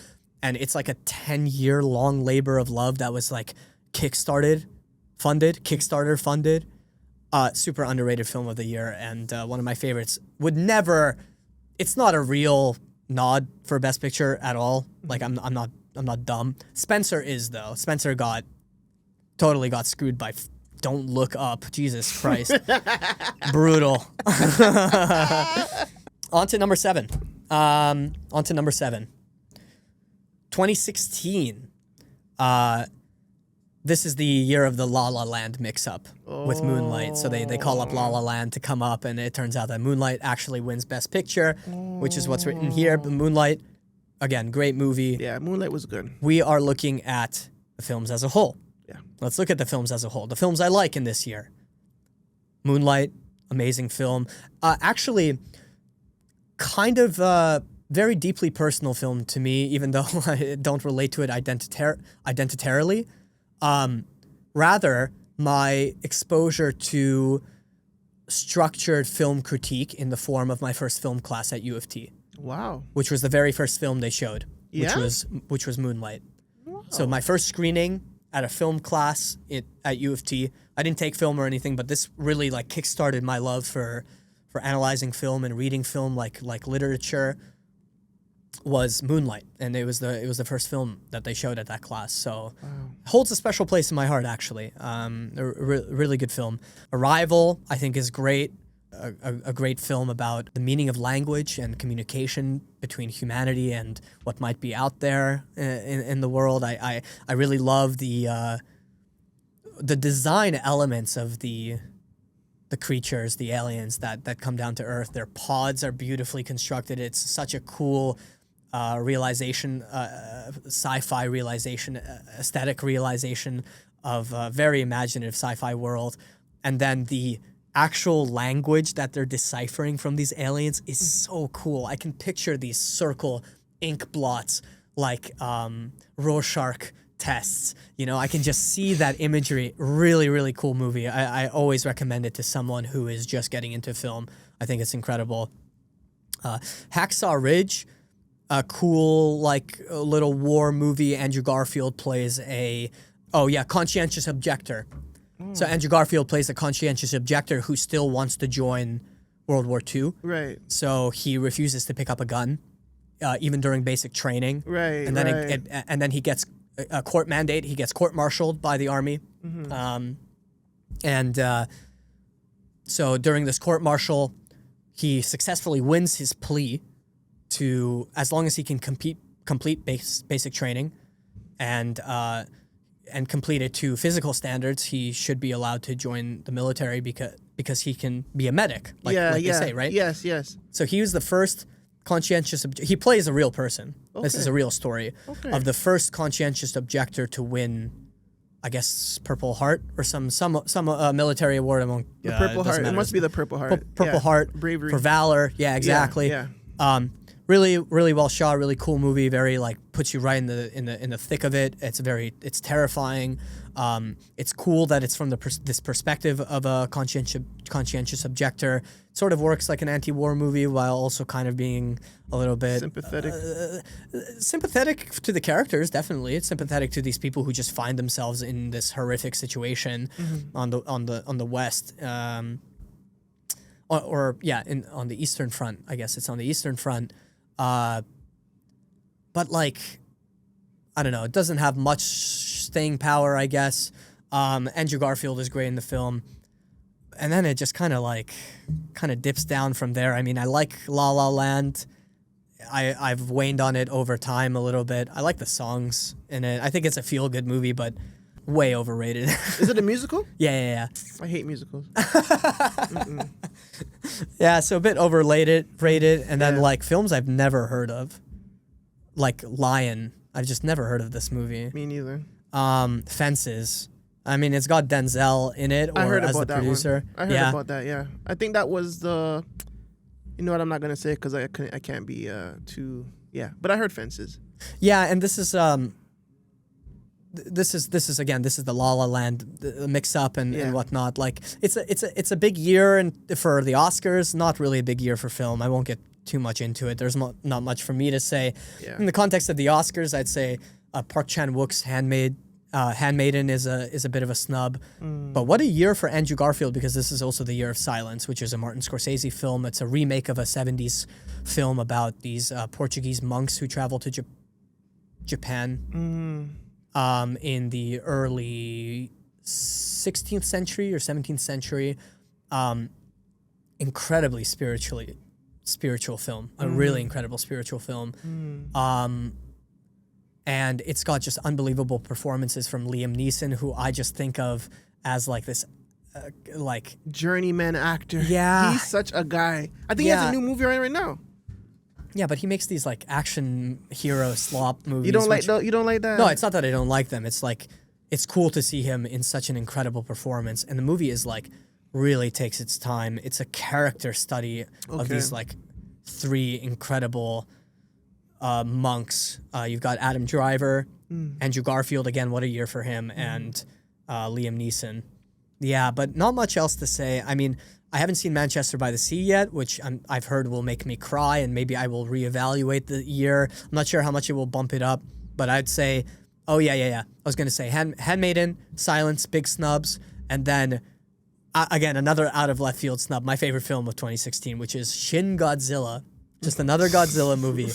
and it's like a 10-year long labor of love that was like Kickstarter funded. Super underrated film of the year, and one of my favorites. It's not a real nod for Best Picture at all. Like I'm not dumb. Spencer is though. Spencer totally got screwed by Don't Look Up. Jesus Christ. Brutal. On to number 7. 2016. This is the year of the La La Land mix-up with Moonlight. So they call up La La Land to come up, and it turns out that Moonlight actually wins Best Picture, which is what's written here. But Moonlight, again, great movie. Yeah, Moonlight was good. We are looking at the films as a whole. Yeah. Let's look at the films as a whole. The films I like in this year. Moonlight, amazing film. Actually, kind of very deeply personal film to me, even though I don't relate to it identitarily. Rather, my exposure to structured film critique in the form of my first film class at U of T. Wow. Which was the very first film they showed, Yeah? which was Moonlight. Wow. So my first screening at a film class at U of T, I didn't take film or anything, but this really like kickstarted my love for analyzing film and reading film like literature, was Moonlight, and it was the first film that they showed at that class. So holds a special place in my heart, actually. Really good film. Arrival, I think, is great. A great film about the meaning of language and communication between humanity and what might be out there in the world. I really love the design elements of the creatures, the aliens that come down to Earth. Their pods are beautifully constructed. It's such a cool realization, sci-fi realization, aesthetic realization of a very imaginative sci-fi world. And then the actual language that they're deciphering from these aliens is so cool. I can picture these circle ink blots like Rorschach tests. You know, I can just see that imagery. Really, really cool movie. I always recommend it to someone who is just getting into film. I think it's incredible. Hacksaw Ridge, a cool, like, a little war movie. Andrew Garfield plays conscientious objector. So Andrew Garfield plays a conscientious objector who still wants to join World War II. Right. So he refuses to pick up a gun, even during basic training. Right. And then and then he gets a court mandate. He gets court-martialed by the army. So during this court-martial, he successfully wins his plea to, as long as he can complete basic training and complete it to physical standards, he should be allowed to join the military because he can be a medic, like they say, right? Yes. So he was the first conscientious he plays a real person. Okay. This is a real story of the first conscientious objector to win, I guess, Purple Heart or some military award among the Purple Heart. It must be the Purple Heart. Purple Heart, bravery for valor. Yeah, exactly. Yeah. really, really well shot, really cool movie. Very like puts you right in the thick of it. It's terrifying. It's cool that it's from this perspective of a conscientious objector. It sort of works like an anti-war movie while also kind of being a little bit sympathetic to the characters. Definitely, it's sympathetic to these people who just find themselves in this horrific situation on the West. On the Eastern Front. I guess it's on the Eastern Front. But like, I don't know. It doesn't have much staying power, I guess. Andrew Garfield is great in the film. And then it just kind of dips down from there. I mean, I like La La Land. I've waned on it over time a little bit. I like the songs in it. I think it's a feel-good movie, but way overrated. Is it a musical? Yeah. I hate musicals. Yeah, so a bit rated, and then like films I've never heard of, like Lion. I've just never heard of this movie. Me neither. Fences. I mean, it's got Denzel in it, I heard as about the that producer. one. I heard about that. Yeah, I think that was the. You know what? I'm not gonna say because I can't be too. Yeah, but I heard Fences. Yeah, and this is the La La Land mix up and whatnot. Like it's a big year for the Oscars. Not really a big year for film. I won't get too much into it. There's not much for me to say. Yeah. In the context of the Oscars, I'd say Park Chan-wook's Handmaiden is a bit of a snub. But what a year for Andrew Garfield, because this is also the year of Silence, which is a Martin Scorsese film. It's a remake of a 70s film about these Portuguese monks who travel to Japan in the early 16th century or 17th century. Incredibly spiritual film, a really incredible spiritual film. And it's got just unbelievable performances from Liam Neeson, who I just think of as like this like journeyman actor. Yeah. He's such a guy. I think he has a new movie right now. Yeah, but he makes these like action hero slop movies. You don't like that? No, it's not that I don't like them. It's like it's cool to see him in such an incredible performance, and the movie is like really takes its time. It's a character study of these like three incredible monks. You've got Adam Driver, Andrew Garfield, again, what a year for him, and Liam Neeson. Yeah, but not much else to say. I mean, I haven't seen Manchester by the Sea yet, which I've heard will make me cry, and maybe I will reevaluate the year. I'm not sure how much it will bump it up, but I'd say, I was going to say Handmaiden, Silence, big snubs, and then, again, another out of left field snub, my favorite film of 2016, which is Shin Godzilla. Just another Godzilla movie.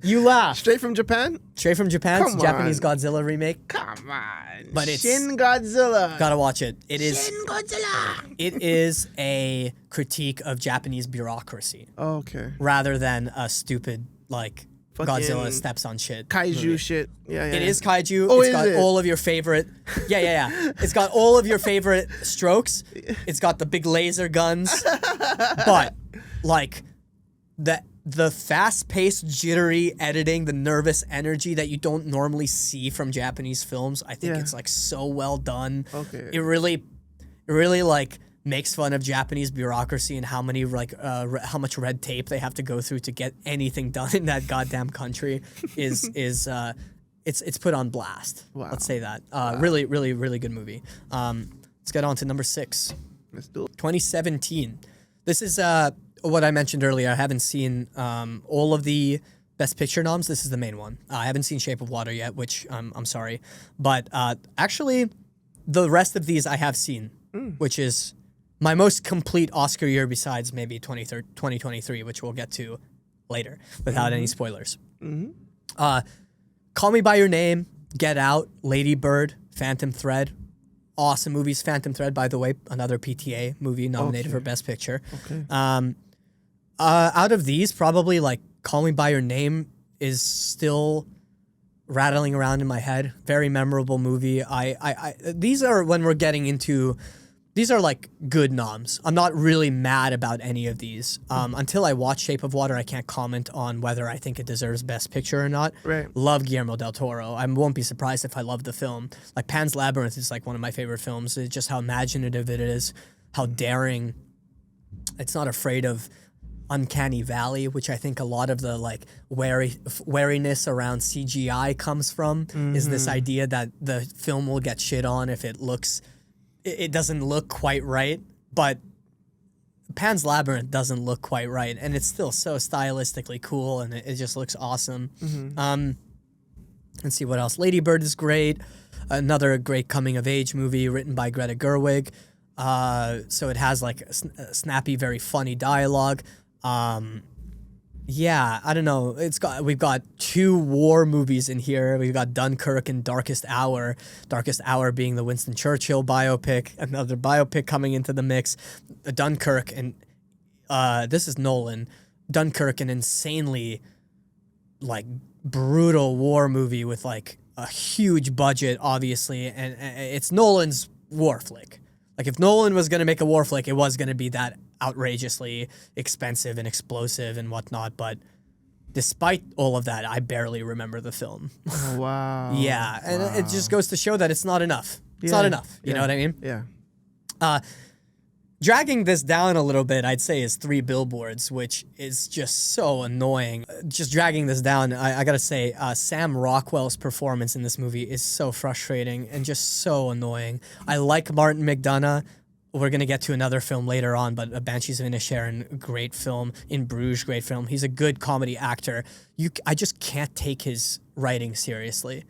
You laugh. Straight from Japan? Straight from Japan. It's a Japanese Godzilla remake. Come on. But it's Shin Godzilla. Gotta watch it. It is Shin Godzilla. It is a critique of Japanese bureaucracy. Oh, okay. Rather than a stupid like Fucking Godzilla steps on shit. Kaiju movie. shit. Yeah. It is kaiju. Oh, it's got all of your favorite. Yeah. It's got all of your favorite strokes. It's got the big laser guns. But like the fast-paced, jittery editing, the nervous energy that you don't normally see from Japanese films, I think it's like so well done. Okay. It really like makes fun of Japanese bureaucracy and how many like how much red tape they have to go through to get anything done in that goddamn country. It's put on blast. Wow. Let's say that. Really good movie. Let's get on to number 6. Let's do it. 2017. This is what I mentioned earlier. I haven't seen all of the Best Picture noms. This is the main one. I haven't seen Shape of Water yet, which I'm sorry. But actually, the rest of these I have seen, which is my most complete Oscar year besides maybe 2023, which we'll get to later without any spoilers. Call Me By Your Name, Get Out, Lady Bird, Phantom Thread. Awesome movies. Phantom Thread, by the way, another PTA movie nominated for Best Picture. Okay. Out of these, probably like Call Me By Your Name is still rattling around in my head. Very memorable movie. These are when we're getting into. These are like good noms. I'm not really mad about any of these. Until I watch Shape of Water, I can't comment on whether I think it deserves Best Picture or not. Right. Love Guillermo del Toro. I won't be surprised if I love the film. Like Pan's Labyrinth is like one of my favorite films. It's just how imaginative it is, how daring. It's not afraid of uncanny valley, which I think a lot of the like wariness around CGI comes from, is this idea that the film will get shit on if it doesn't look quite right. But Pan's Labyrinth doesn't look quite right, and it's still so stylistically cool, and it just looks awesome. Let's see what else. Lady Bird is great. Another great coming-of-age movie written by Greta Gerwig. So it has like a snappy, very funny dialogue. Yeah, I don't know. We've got 2 war movies in here. We've got Dunkirk and Darkest Hour. Darkest Hour being the Winston Churchill biopic. Another biopic coming into the mix. Dunkirk, and this is Nolan. Dunkirk, an insanely like brutal war movie with like a huge budget, obviously, and it's Nolan's war flick. Like, if Nolan was going to make a war flick, it was going to be that outrageously expensive and explosive and whatnot. But despite all of that, I barely remember the film. Oh, wow. Yeah, and it just goes to show that it's not enough. It's not enough. You know what I mean? Yeah. Dragging this down a little bit, I'd say, is 3 Billboards, which is just so annoying. Just dragging this down, I gotta say, Sam Rockwell's performance in this movie is so frustrating and just so annoying. I like Martin McDonagh. We're gonna get to another film later on, but Banshees of Inisherin, great film. In Bruges, great film. He's a good comedy actor. I just can't take his writing seriously.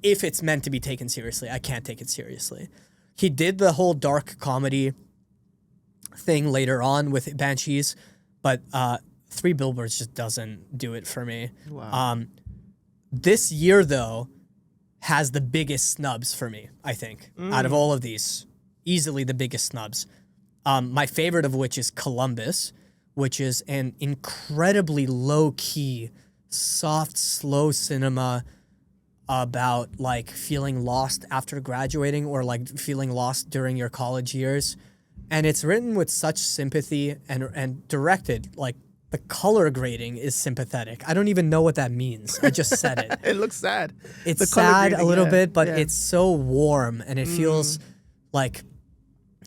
If it's meant to be taken seriously, I can't take it seriously. He did the whole dark comedy thing later on with Banshees, but 3 Billboards just doesn't do it for me. Wow. This year, though, has the biggest snubs for me, I think, out of all of these. Easily the biggest snubs. My favorite of which is Columbus, which is an incredibly low-key, soft, slow cinema about like feeling lost after graduating or like feeling lost during your college years. And it's written with such sympathy and directed, like, the color grading is sympathetic. I don't even know what that means. I just said it. It looks sad. It's sad a little bit, but it's so warm, and it feels like,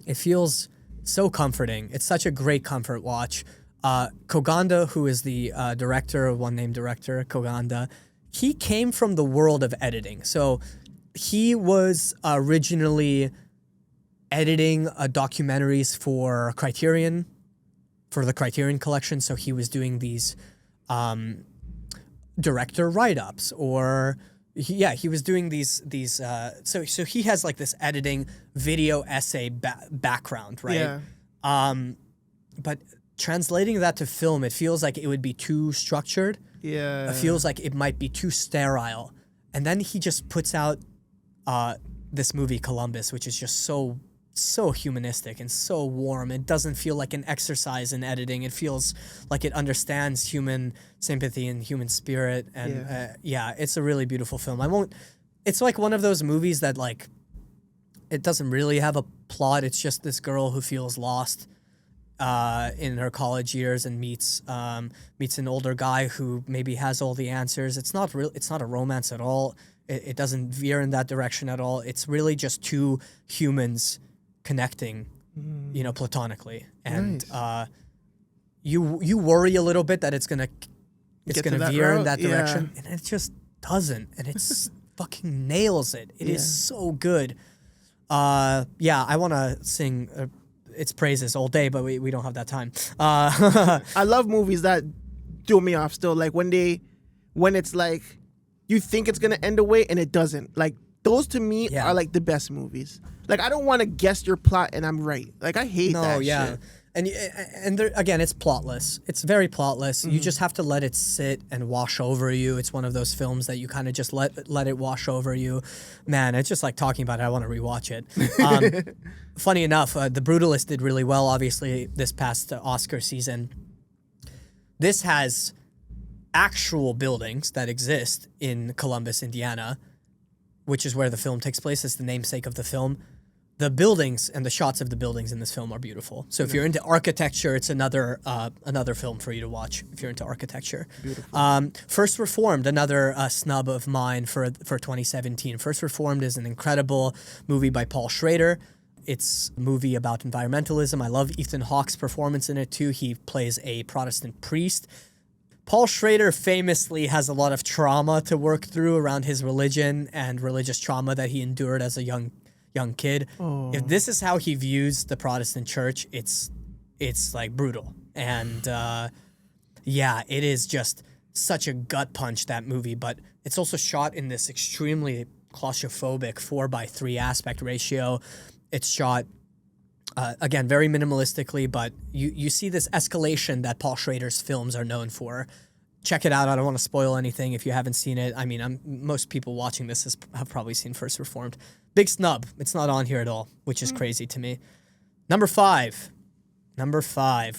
it feels so comforting. It's such a great comfort watch. Koganda, who is the director, one-name director, Koganda, he came from the world of editing. So he was originally editing documentaries for Criterion, for the Criterion Collection. So he was doing these director write-ups, or he was doing these. So he has like this editing video essay background, right? Yeah. But translating that to film, it feels like it would be too structured. Yeah. It feels like it might be too sterile. And then he just puts out this movie Columbus, which is just so humanistic and so warm. It doesn't feel like an exercise in editing. It feels like it understands human sympathy and human spirit. And it's a really beautiful film. It's like one of those movies that like, it doesn't really have a plot. It's just this girl who feels lost in her college years and meets an older guy who maybe has all the answers. It's not a romance at all. It doesn't veer in that direction at all. It's really just 2 humans connecting, platonically, and you worry a little bit that it's gonna veer in that direction, and it just doesn't, and it's fucking nails it. It is so good. I want to sing its praises all day, but we don't have that time. I love movies that throw me off still, like when it's like you think it's gonna end away and it doesn't. Like, those to me are like the best movies. Like, I don't want to guess your plot and I'm right. Like, I hate that shit. And there, again, it's plotless. It's very plotless. You just have to let it sit and wash over you. It's one of those films that you kind of just let it wash over you. Man, it's just like talking about it. I want to rewatch it. Funny enough, The Brutalist did really well, obviously, this past Oscar season. This has actual buildings that exist in Columbus, Indiana, which is where the film takes place. It's the namesake of the film. The buildings and the shots of the buildings in this film are beautiful. So if you're into architecture, it's another film for you to watch if you're into architecture. Beautiful. First Reformed, another snub of mine for 2017. First Reformed is an incredible movie by Paul Schrader. it's a movie about environmentalism. I love Ethan Hawke's performance in it too. He plays a Protestant priest. Paul Schrader famously has a lot of trauma to work through around his religion and religious trauma that he endured as a young kid. Oh. If this is how he views the Protestant church, it's like brutal. And yeah, it is just such a gut punch, that movie, but it's also shot in this extremely claustrophobic 4:3 aspect ratio. It's shot again, very minimalistically, but you see this escalation that Paul Schrader's films are known for. Check it out. I don't want to spoil anything if you haven't seen it. I mean, most people watching this have probably seen First Reformed. Big snub. It's not on here at all, which is crazy to me. Number five.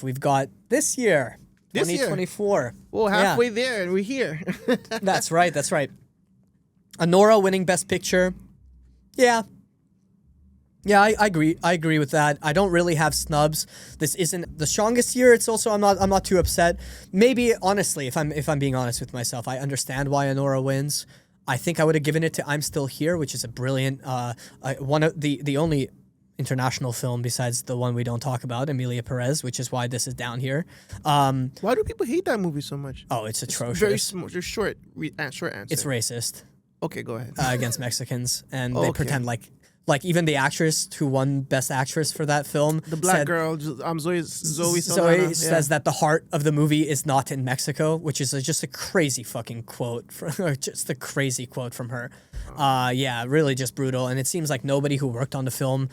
We've got this year, 2024. Well, halfway there, and we're here. That's right. Anora winning Best Picture. Yeah, I agree with that. I don't really have snubs. This isn't the strongest year. It's also I'm not too upset. Maybe honestly, if I'm being honest with myself, I understand why Anora wins. I think I would have given it to I'm Still Here, which is a brilliant one of the only international film besides the one we don't talk about, Emilia Perez, which is why this is down here. Why do people hate that movie so much? Oh, it's atrocious. It's very small. Just short answer. It's racist. Okay, go ahead. Against Mexicans, and they pretend like even the actress who won Best Actress for that film, the black girl, Zoe Saldana, says that the heart of the movie is not in Mexico, which is just a crazy fucking quote, just a crazy quote from her. Yeah, really just brutal, and it seems like nobody who worked on the film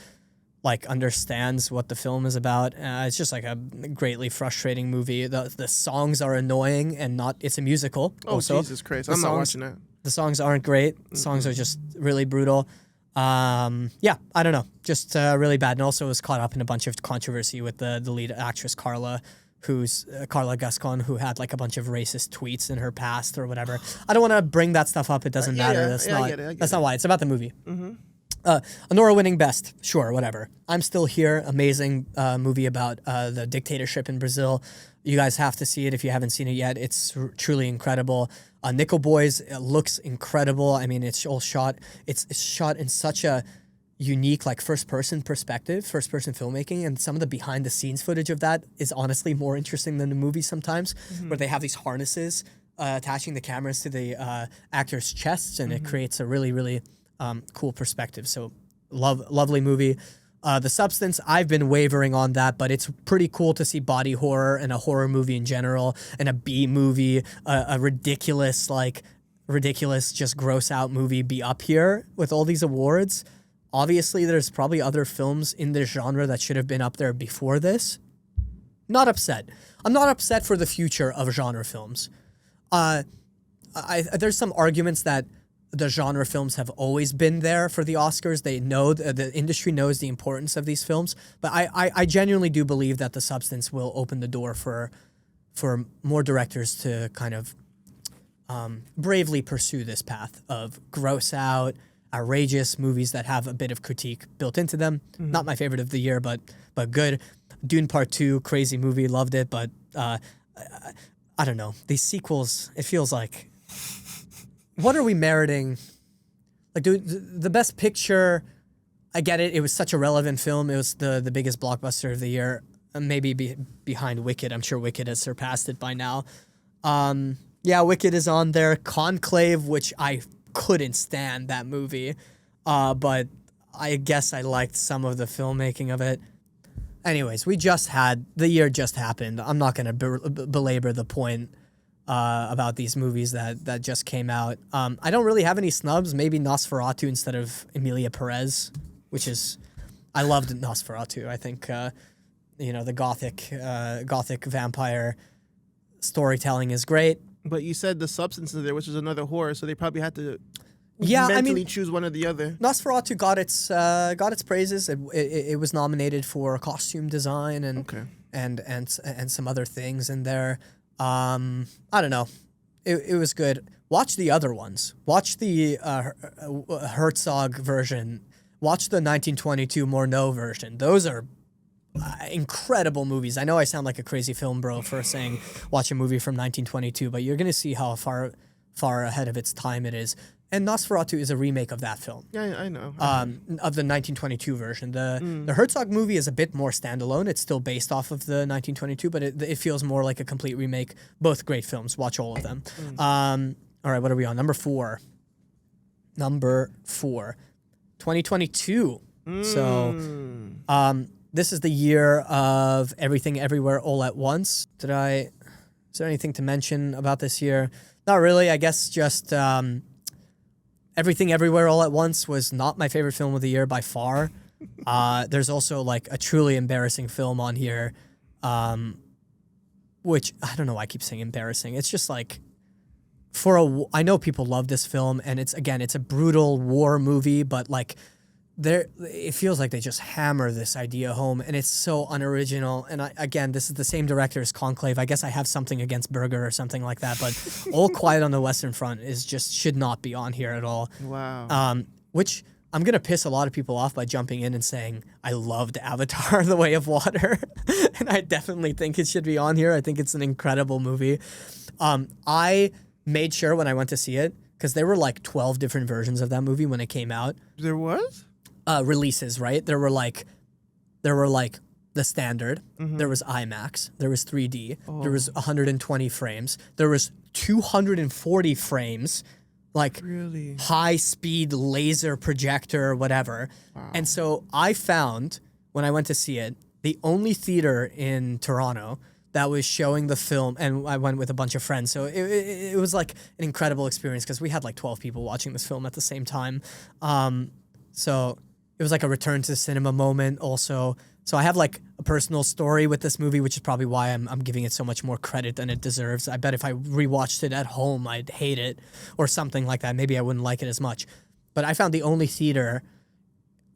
like understands what the film is about. It's just like a greatly frustrating movie. The songs are annoying and not. It's a musical. Oh, also. Jesus Christ! I'm not watching that. The songs aren't great. The songs are just really brutal. Yeah, I don't know. Just really bad. And also was caught up in a bunch of controversy with the lead actress, Carla Gascon, who had like a bunch of racist tweets in her past or whatever. I don't want to bring that stuff up. It doesn't matter. That's not why. It's about the movie. Mm-hmm. Anora winning Best. Sure, whatever. I'm Still Here. Amazing movie about the dictatorship in Brazil. You guys have to see it if you haven't seen it yet. It's truly incredible. Nickel Boys looks incredible. I mean, it's all shot. It's shot in such a unique, like first-person perspective, first-person filmmaking, and some of the behind-the-scenes footage of that is honestly more interesting than the movie sometimes, where they have these harnesses attaching the cameras to the actors' chests, and it creates a really, really cool perspective. So, lovely movie. The Substance, I've been wavering on that, but it's pretty cool to see body horror and a horror movie in general and a B movie, a ridiculous just gross out movie be up here with all these awards. Obviously, there's probably other films in this genre that should have been up there before this. Not upset. I'm not upset for the future of genre films. There's some arguments that the genre films have always been there for the Oscars. They know, the industry knows the importance of these films. But I genuinely do believe that The Substance will open the door for more directors to kind of bravely pursue this path of gross out, outrageous movies that have a bit of critique built into them. Not my favorite of the year, but good. Dune Part 2, crazy movie, loved it. But I don't know. These sequels, it feels like... What are we meriting? Like, the Best Picture, I get it. It was such a relevant film. It was the biggest blockbuster of the year. Maybe behind Wicked. I'm sure Wicked has surpassed it by now. Yeah, Wicked is on there. Conclave, which I couldn't stand that movie. But I guess I liked some of the filmmaking of it. Anyways, the year just happened. I'm not going to belabor the point about these movies that just came out. I don't really have any snubs. Maybe Nosferatu instead of Emilia Perez, which is... I loved Nosferatu. I think, the gothic vampire storytelling is great. But you said The Substance is there, which is another horror, so they probably had to choose one or the other. Nosferatu got its praises. It was nominated for costume design and some other things in there. I don't know. It was good. Watch the other ones. Watch the Herzog version. Watch the 1922 Morneau version. Those are incredible movies. I know I sound like a crazy film bro for saying watch a movie from 1922, but you're going to see how far ahead of its time it is. And Nosferatu is a remake of that film. Yeah, I know. Of the 1922 version. The Herzog movie is a bit more standalone. It's still based off of the 1922, but it feels more like a complete remake. Both great films. Watch all of them. All right, what are we on? Number four. 2022. So this is the year of Everything Everywhere All at Once. Is there anything to mention about this year? Not really. I guess just Everything Everywhere All at Once was not my favorite film of the year by far. There's also like a truly embarrassing film on here, which I don't know why I keep saying embarrassing. It's just like I know people love this film, and it's a brutal war movie, but like it feels like they just hammer this idea home, and it's so unoriginal. And this is the same director as Conclave. I guess I have something against Berger or something like that, but All Quiet on the Western Front should not be on here at all. Wow. Which I'm gonna piss a lot of people off by jumping in and saying I loved Avatar: The Way of Water, and I definitely think it should be on here. I think it's an incredible movie. I made sure when I went to see it, because there were like 12 different versions of that movie when it came out. There was? Releases, right? There were like the standard. There was IMAX. There was 3D. There was 120 frames. There was 240 frames, like really high speed laser projector, whatever. Wow. And so I found when I went to see it, the only theater in Toronto that was showing the film, and I went with a bunch of friends. So it was like an incredible experience because we had like 12 people watching this film at the same time. So it was like a return to cinema moment also. So I have like a personal story with this movie, which is probably why I'm giving it so much more credit than it deserves. I bet if I rewatched it at home, I'd hate it or something like that. Maybe I wouldn't like it as much. But I found the only theater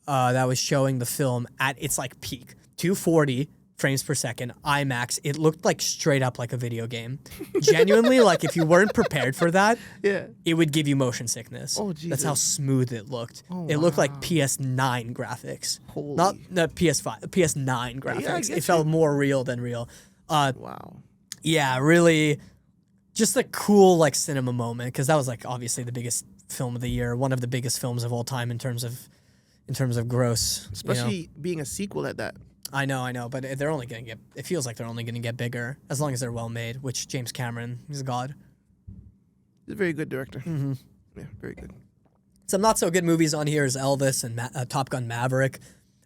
that was showing the film at its like peak, 240 frames per second, IMAX. It looked like straight up like a video game. Genuinely, like if you weren't prepared for that, it would give you motion sickness. Oh, Jesus. That's how smooth it looked. It looked like PS9 graphics. Holy. Not the PS5, PS9 graphics. It felt more real than real. Wow. Yeah, really just a cool like cinema moment, because that was like obviously the biggest film of the year, one of the biggest films of all time in terms of gross. Especially being a sequel at that. I know, but they're only going to get, it feels like they're only going to get bigger as long as they're well made, which James Cameron, he's a god. He's a very good director. Yeah, very good. Some not so good movies on here is Elvis and Top Gun Maverick.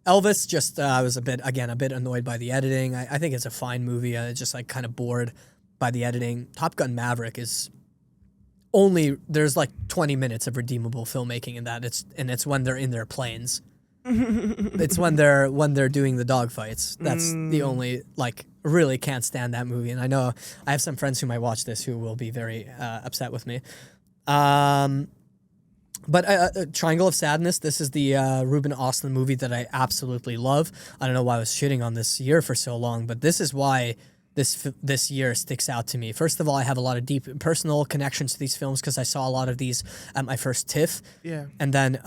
Elvis, just, I was a bit annoyed by the editing. I think it's a fine movie. Just like kind of bored by the editing. Top Gun Maverick is there's like 20 minutes of redeemable filmmaking in that. It's when they're in their planes. It's when they're doing the dogfights. That's the only, like, really can't stand that movie. And I know I have some friends who might watch this who will be very upset with me. But Triangle of Sadness, this is the Ruben Östlund movie that I absolutely love. I don't know why I was shitting on this year for so long, but this is why this year sticks out to me. First of all, I have a lot of deep personal connections to these films because I saw a lot of these at my first TIFF. Yeah. And then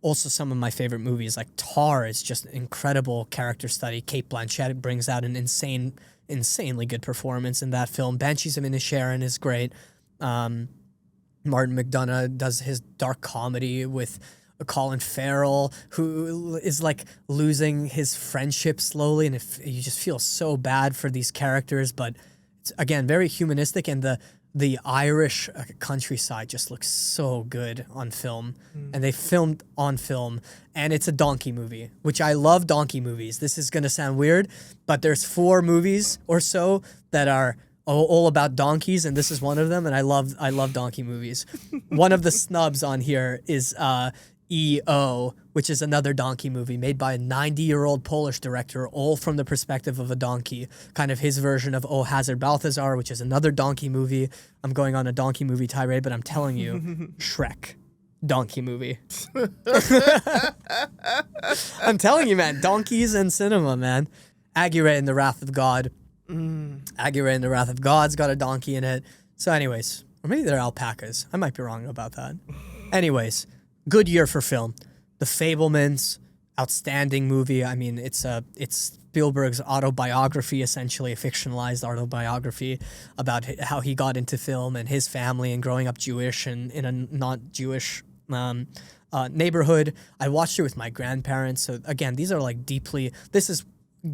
also some of my favorite movies, like Tar is just an incredible character study. Cate Blanchett brings out an insanely good performance in that film. Banshees of Inisherin is great. Martin McDonagh does his dark comedy with Colin Farrell, who is like losing his friendship slowly, and you just feel so bad for these characters, but it's again very humanistic, and the Irish countryside just looks so good on film, and they filmed on film, and it's a donkey movie, which I love donkey movies. This is gonna sound weird, but there's 4 movies or so that are all about donkeys, and this is one of them, and I love donkey movies. One of the snubs on here is E.O., which is another donkey movie made by a 90-year-old Polish director, all from the perspective of a donkey. Kind of his version of O Hazard Balthazar, which is another donkey movie. I'm going on a donkey movie tirade, but I'm telling you, Shrek, donkey movie. I'm telling you, man, donkeys and cinema, man. Aguirre in The Wrath of God. Aguirre in The Wrath of God's got a donkey in it. So anyways, or maybe they're alpacas. I might be wrong about that. Anyways, good year for film. The Fabelmans, outstanding movie. I mean, it's Spielberg's autobiography, essentially a fictionalized autobiography about how he got into film and his family and growing up Jewish and in a not Jewish neighborhood. I watched it with my grandparents. So again, these are like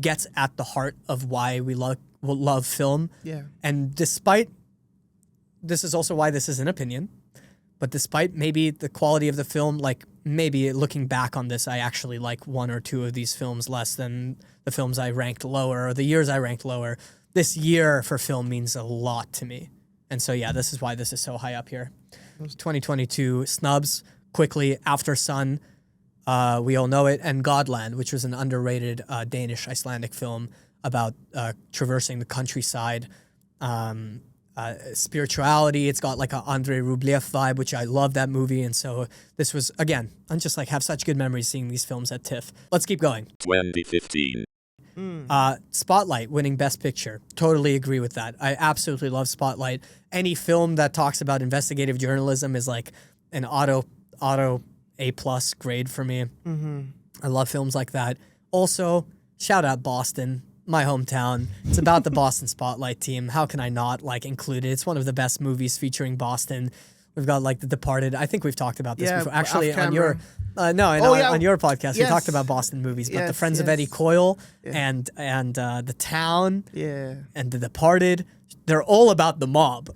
gets at the heart of why we love film. Yeah. And this is also why this is an opinion. But despite maybe the quality of the film, like maybe looking back on this, I actually like one or two of these films less than the films I ranked lower or the years I ranked lower. This year for film means a lot to me. And so, yeah, this is why this is so high up here. 2022, Snubs, quickly, After Sun, we all know it, and Godland, which was an underrated Danish-Icelandic film about traversing the countryside, spirituality. It's got like an Andrei Rublev vibe, which I love that movie. And so this was, again, I'm just like have such good memories seeing these films at TIFF. Let's keep going. 2015. Spotlight winning Best Picture. Totally agree with that. I absolutely love Spotlight. Any film that talks about investigative journalism is like an auto A+ grade for me. I love films like that. Also, shout out Boston, my hometown. It's about the Boston Spotlight team. How can I not like include it? It's one of the best movies featuring Boston. We've got like The Departed. I think we've talked about this before. Actually, on your on your podcast, we talked about Boston movies. But The Friends of Eddie Coyle and The Town and The Departed, they're all about the mob.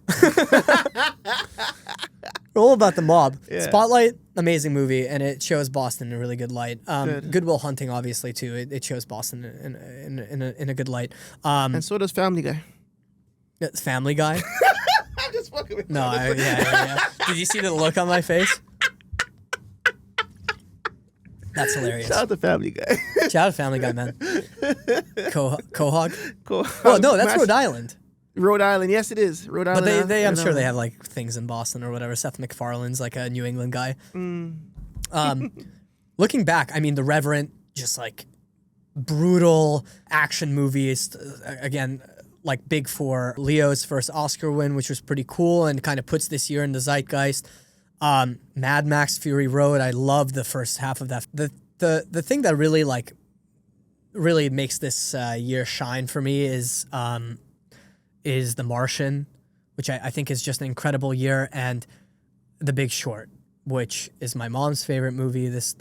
They're all about the mob. Spotlight, amazing movie, and it shows Boston in a really good light. Good Will Hunting, obviously, too. It shows Boston in a good light. And so does Family Guy. Family Guy? I'm just fucking with No, yeah. Did you see the look on my face? That's hilarious. Shout out to Family Guy. Shout out to Family Guy, man. Quahog? Oh, no, that's Rhode Island. Rhode Island, yes, it is. Rhode Island. But I'm sure they have like things in Boston or whatever. Seth MacFarlane's like a New England guy. Looking back, I mean, The Reverend, just like brutal action movies. Again, like big for Leo's first Oscar win, which was pretty cool and kind of puts this year in the zeitgeist. Mad Max Fury Road, I love the first half of that. The thing that really makes this year shine for me is The Martian, which I think is just an incredible year, and The Big Short, which is my mom's favorite movie. This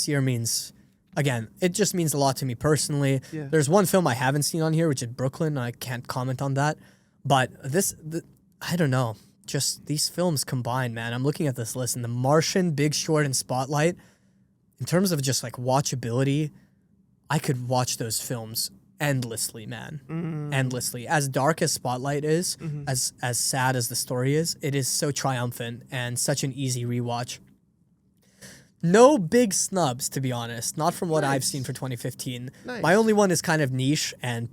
year means, again, it just means a lot to me personally. Yeah. There's one film I haven't seen on here, which is Brooklyn. I can't comment on that, but I don't know. Just these films combined, man. I'm looking at this list, and The Martian, Big Short, and Spotlight, in terms of just like watchability, I could watch those films endlessly, man. Endlessly. As dark as Spotlight is, as sad as the story is, it is so triumphant and such an easy rewatch. No big snubs, to be honest. Not from what I've seen for 2015. Nice. My only one is kind of niche, and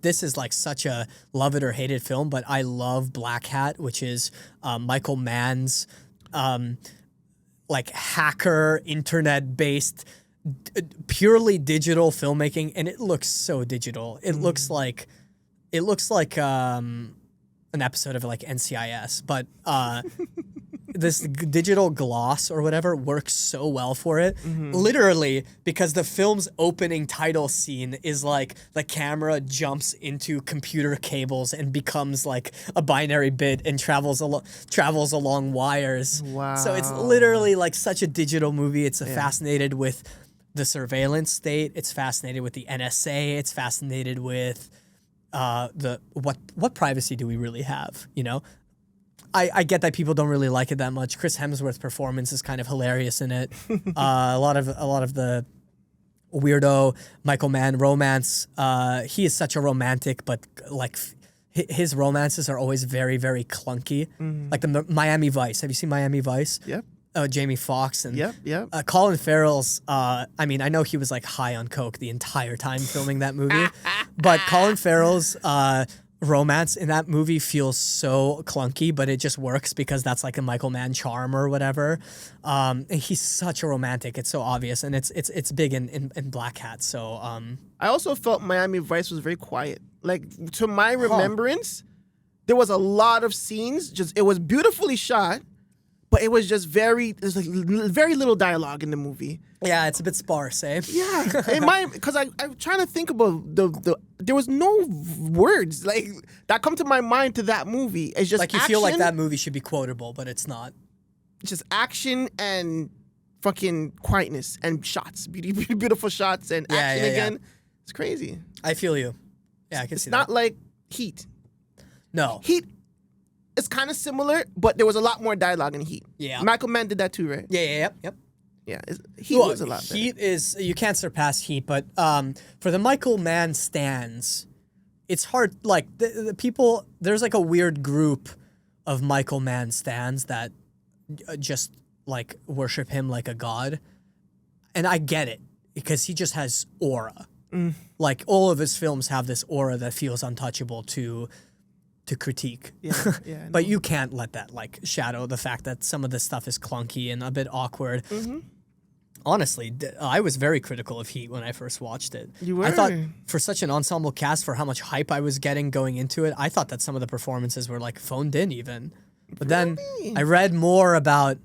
this is like such a love it or hate it film, but I love Black Hat, which is Michael Mann's like hacker, internet-based, purely digital filmmaking, and it looks so digital. It looks like an episode of like NCIS, but this digital gloss or whatever works so well for it. Literally, because the film's opening title scene is like the camera jumps into computer cables and becomes like a binary bit and travels along wires. Wow. So it's literally like such a digital movie. It's fascinated with the surveillance state. It's fascinated with the NSA. It's fascinated with what privacy do we really have, you know? I get that people don't really like it that much. Chris Hemsworth's performance is kind of hilarious in it. A lot of the weirdo Michael Mann romance. He is such a romantic, but like his romances are always very, very clunky. Like the Miami Vice. Have you seen Miami Vice? Yep. Jamie Foxx and Yep. Colin Farrell's. I mean, I know he was like high on coke the entire time filming that movie, but Colin Farrell's romance in that movie feels so clunky, but it just works because that's like a Michael Mann charm or whatever. And he's such a romantic. It's so obvious, and it's big in Black Hat. So I also felt Miami Vice was very quiet. Like, to my remembrance, there was a lot of scenes. Just it was beautifully shot, but it was just there's like very little dialogue in the movie. Yeah, it's a bit sparse, eh? Yeah, because I'm trying to think about there was no words like that come to my mind to that movie. It's just like you feel like that movie should be quotable, but it's not. It's just action and fucking quietness and shots, beautiful shots and action again. Yeah. It's crazy. I feel you. Yeah, I can see that. It's not like Heat. No. Heat is kind of similar, but there was a lot more dialogue in Heat. Yeah. Michael Mann did that too, right? Yep. Yeah, Heat was a lot better. Heat is, you can't surpass Heat, but for the Michael Mann stans, it's hard, like, the people, there's like a weird group of Michael Mann stans that just, like, worship him like a god. And I get it, because he just has aura. Like, all of his films have this aura that feels untouchable to critique. Yeah, but you can't let that, like, shadow the fact that some of this stuff is clunky and a bit awkward. Honestly, I was very critical of Heat when I first watched it. You were? I thought for such an ensemble cast, for how much hype I was getting going into it, I thought that some of the performances were, like, phoned in even. But then I read more about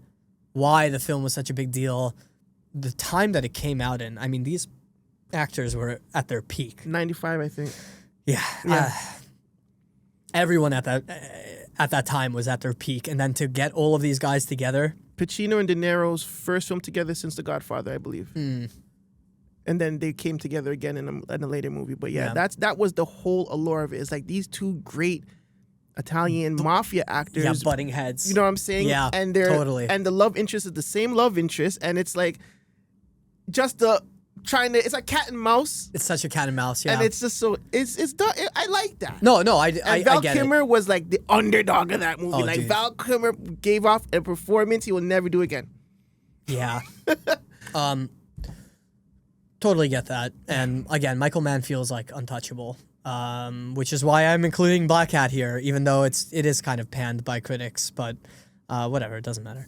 why the film was such a big deal, the time that it came out in. I mean, these actors were at their peak. 95, I think. Yeah. Everyone at that time was at their peak, and then to get all of these guys together. Pacino and De Niro's first film together since The Godfather, I believe. And then they came together again in a later movie. But that was the whole allure of it. It's like these two great Italian mafia actors. Yeah, butting heads. You know what I'm saying? Yeah, and totally. And the love interest is the same love interest, and it's like just it's like cat and mouse. It's such a cat and mouse, yeah. And it's just so it's done. I like that. No, I Val get Kilmer it. was like the underdog of that movie. Like, dude. Val Kilmer gave off a performance he will never do again. Yeah. Totally get that. And again, Michael Mann feels like untouchable. Which is why I'm including Black Hat here, even though it is kind of panned by critics, but whatever, it doesn't matter.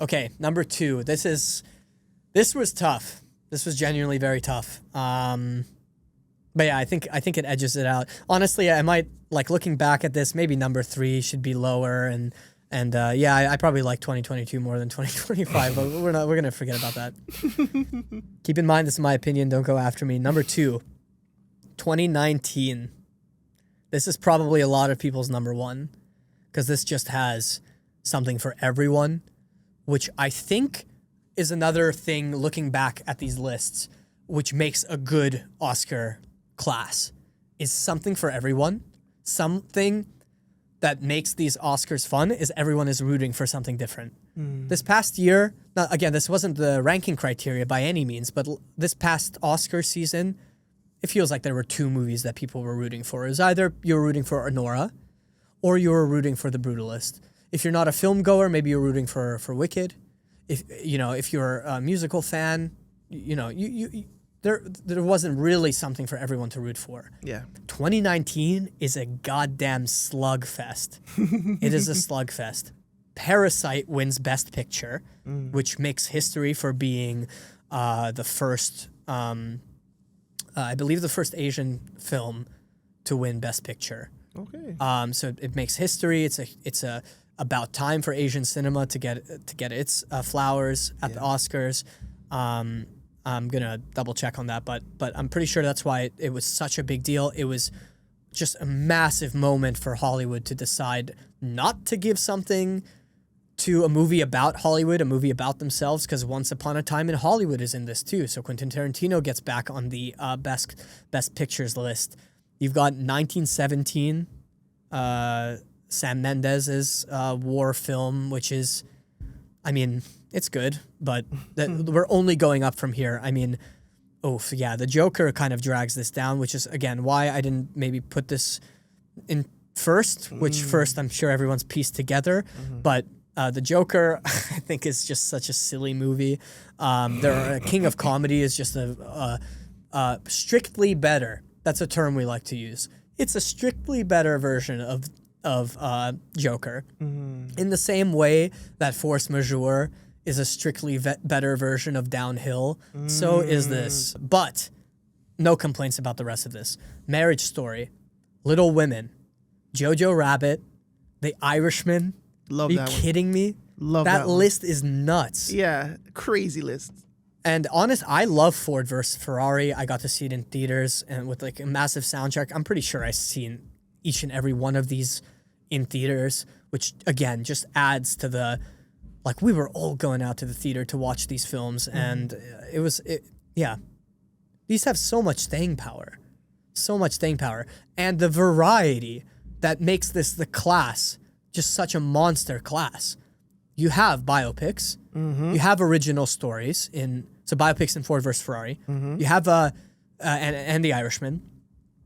Okay, number 2. This was tough. This was genuinely very tough. But yeah, I think it edges it out. Honestly, I might, like, looking back at this, maybe number 3 should be lower, and I probably like 2022 more than 2025, but we're gonna forget about that. Keep in mind, this is my opinion. Don't go after me. Number 2, 2019. This is probably a lot of people's number 1, because this just has something for everyone, which I think is another thing, looking back at these lists, which makes a good Oscar class, is something for everyone. Something that makes these Oscars fun is everyone is rooting for something different. This past year, again, this wasn't the ranking criteria by any means, but this past Oscar season, it feels like there were 2 movies that people were rooting for. It was either you were rooting for Anora, or you were rooting for The Brutalist. If you're not a film goer, maybe you're rooting for Wicked. If you're a musical fan, there wasn't really something for everyone to root for. Yeah. 2019 is a goddamn slugfest. It is a slugfest. Parasite wins Best Picture, which makes history for being the first, I believe, the first Asian film to win Best Picture. Okay. So it makes history. It's about time for Asian cinema to get its flowers at the Oscars. I'm gonna double check on that, but I'm pretty sure that's why it was such a big deal. It was just a massive moment for Hollywood to decide not to give something to a movie about Hollywood, a movie about themselves, because Once Upon a Time in Hollywood is in this too. So Quentin Tarantino gets back on the best pictures list. You've got 1917. Sam Mendes's war film, which is, I mean, it's good, but we're only going up from here. I mean, the Joker kind of drags this down, which is, again, why I didn't maybe put this in first, which first I'm sure everyone's pieced together, but the Joker, I think, is just such a silly movie. King of Comedy is just a strictly better, that's a term we like to use. It's a strictly better version of Joker, in the same way that Force Majeure is a strictly better version of Downhill. So is this, but no complaints about the rest of this. Marriage Story, Little Women, Jojo Rabbit, The Irishman, Love Are you that one. kidding me? Love that one. list is nuts. Yeah, crazy list. And I love Ford versus Ferrari. I got to see it in theaters and with like a massive soundtrack. I'm pretty sure I've seen each and every one of these in theaters, which again just adds to the, like, we were all going out to the theater to watch these films, and these have so much staying power, and the variety that makes this the class just such a monster class. You have biopics, you have original stories so biopics in Ford versus Ferrari. You have and The Irishman.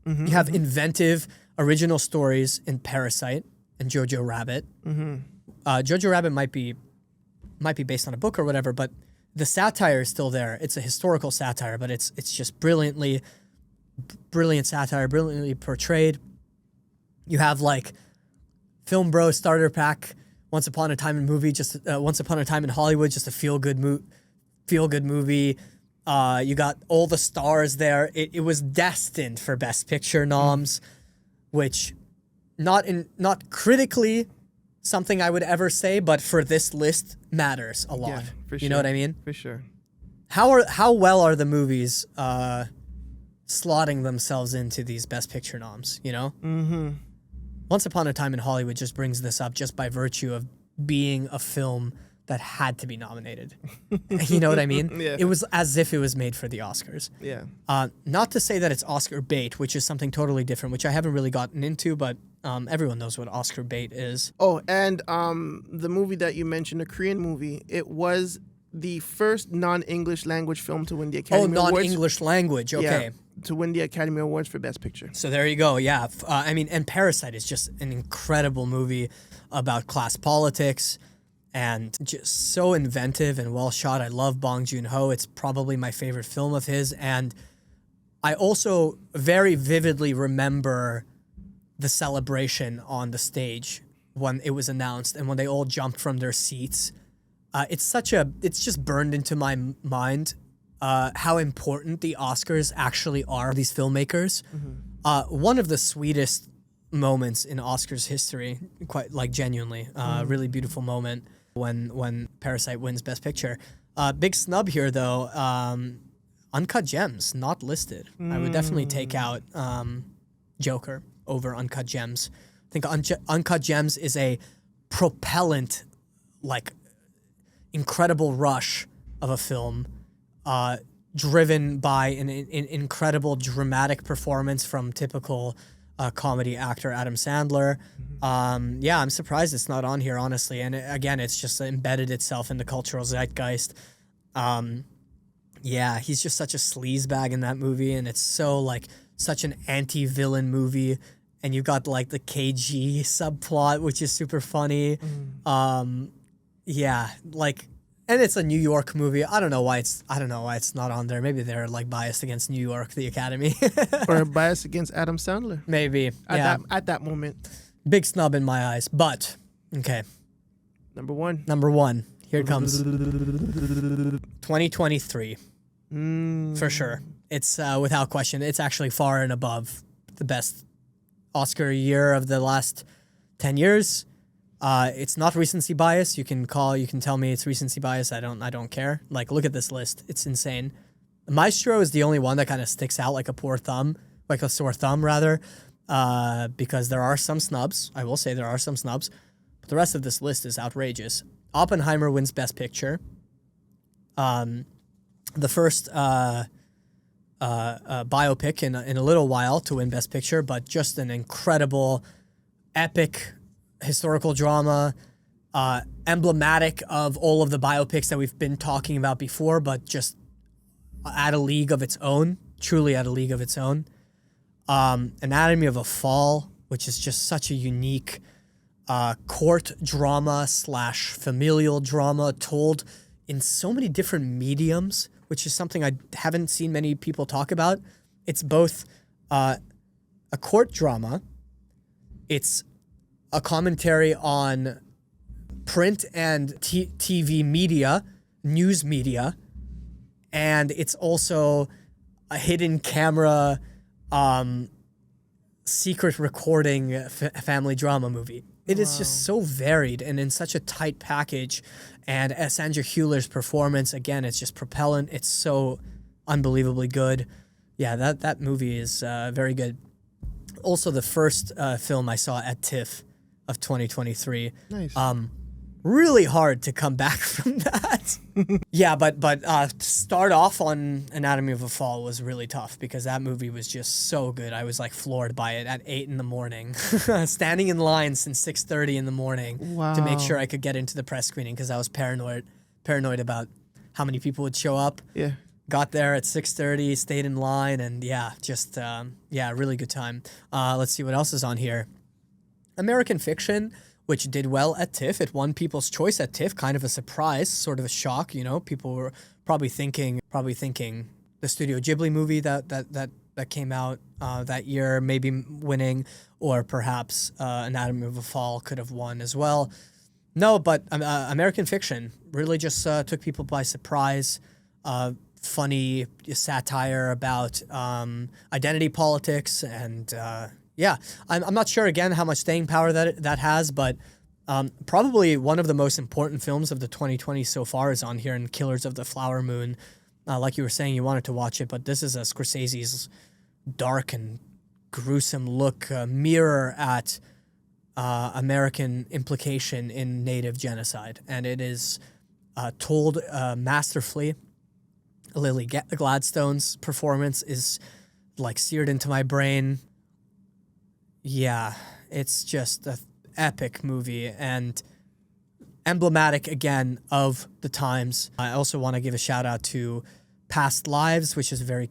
You have inventive original stories in Parasite and Jojo Rabbit. Jojo Rabbit might be based on a book or whatever, but the satire is still there. It's a historical satire, but it's just brilliant satire, brilliantly portrayed. You have like Film Bro starter pack, Once Upon a Time in Hollywood, just a feel good movie. You got all the stars there. It was destined for Best Picture noms, which not critically something I would ever say, but for this list matters a lot. Yeah, for sure. You know what I mean? For sure. How well are the movies slotting themselves into these Best Picture noms, you know? Mm-hmm. Once Upon a Time in Hollywood just brings this up just by virtue of being a film that had to be nominated. You know what I mean? Yeah. It was as if it was made for the Oscars. Yeah. Not to say that it's Oscar bait, which is something totally different, which I haven't really gotten into, but everyone knows what Oscar bait is. Oh, and the movie that you mentioned, a Korean movie, it was the first non-English language film to win the Academy Awards. Non-English language, okay. Yeah, to win the Academy Awards for Best Picture. So there you go, yeah. And Parasite is just an incredible movie about class politics and just so inventive and well shot. I love Bong Joon-ho. It's probably my favorite film of his. And I also very vividly remember the celebration on the stage when it was announced and when they all jumped from their seats. It's just burned into my mind how important the Oscars actually are, these filmmakers. One of the sweetest moments in Oscars history, quite like genuinely, really beautiful moment when Parasite wins Best Picture. Big snub here though, Uncut Gems, not listed. I would definitely take out Joker over Uncut Gems. I think Uncut Gems is a propellant, like, incredible rush of a film, driven by an incredible dramatic performance from typical comedy actor Adam Sandler. I'm surprised it's not on here, honestly. And again, it's just embedded itself in the cultural zeitgeist. He's just such a sleazebag in that movie, and it's so like such an anti-villain movie. And you've got like the KG subplot, which is super funny. And it's a New York movie. I don't know why it's not on there. Maybe they're like biased against New York, the Academy, or biased against Adam Sandler. Maybe at that moment. Big snub in my eyes, but okay. Number one. Here it comes. 2023, for sure. It's without question. It's actually far and above the best Oscar year of the last 10 years. It's not recency bias. You can tell me it's recency bias. I don't care. Like, look at this list. It's insane. Maestro is the only one that kind of sticks out like a sore thumb, rather, because there are some snubs. I will say there are some snubs, but the rest of this list is outrageous. Oppenheimer wins Best Picture. The first biopic in a little while to win Best Picture, but just an incredible, epic historical drama, emblematic of all of the biopics that we've been talking about before, but just at a league of its own, truly at a league of its own. Anatomy of a Fall, which is just such a unique court drama / familial drama told in so many different mediums, which is something I haven't seen many people talk about. It's both a court drama, it's a commentary on print and TV media, news media, and it's also a hidden camera, secret recording family drama movie. It is just so varied and in such a tight package. And Sandra Hüller's performance, again, it's just propellant. It's so unbelievably good. Yeah, that movie is very good. Also, the first film I saw at TIFF of 2023. Nice. Really hard to come back from that. Yeah, but to start off on Anatomy of a Fall was really tough because that movie was just so good. I was like floored by it at 8 a.m, standing in line since 6:30 in the morning to make sure I could get into the press screening because I was paranoid about how many people would show up. Yeah. Got there at 6:30, stayed in line, and just really good time. Let's see what else is on here. American Fiction, which did well at TIFF. It won People's Choice at TIFF, kind of a surprise, sort of a shock, you know. People were probably thinking the Studio Ghibli movie that came out that year maybe winning, or perhaps Anatomy of a Fall could have won as well. No, but American Fiction really just took people by surprise. Funny satire about identity politics and I'm not sure again how much staying power that has, but probably one of the most important films of the 2020 so far is on here in Killers of the Flower Moon. Like you were saying, you wanted to watch it, but this is Scorsese's dark and gruesome look, mirror at American implication in Native genocide, and it is told masterfully. Lily Gladstone's performance is like seared into my brain. Yeah, it's just an epic movie and emblematic again of the times. I also want to give a shout out to Past Lives, which is a very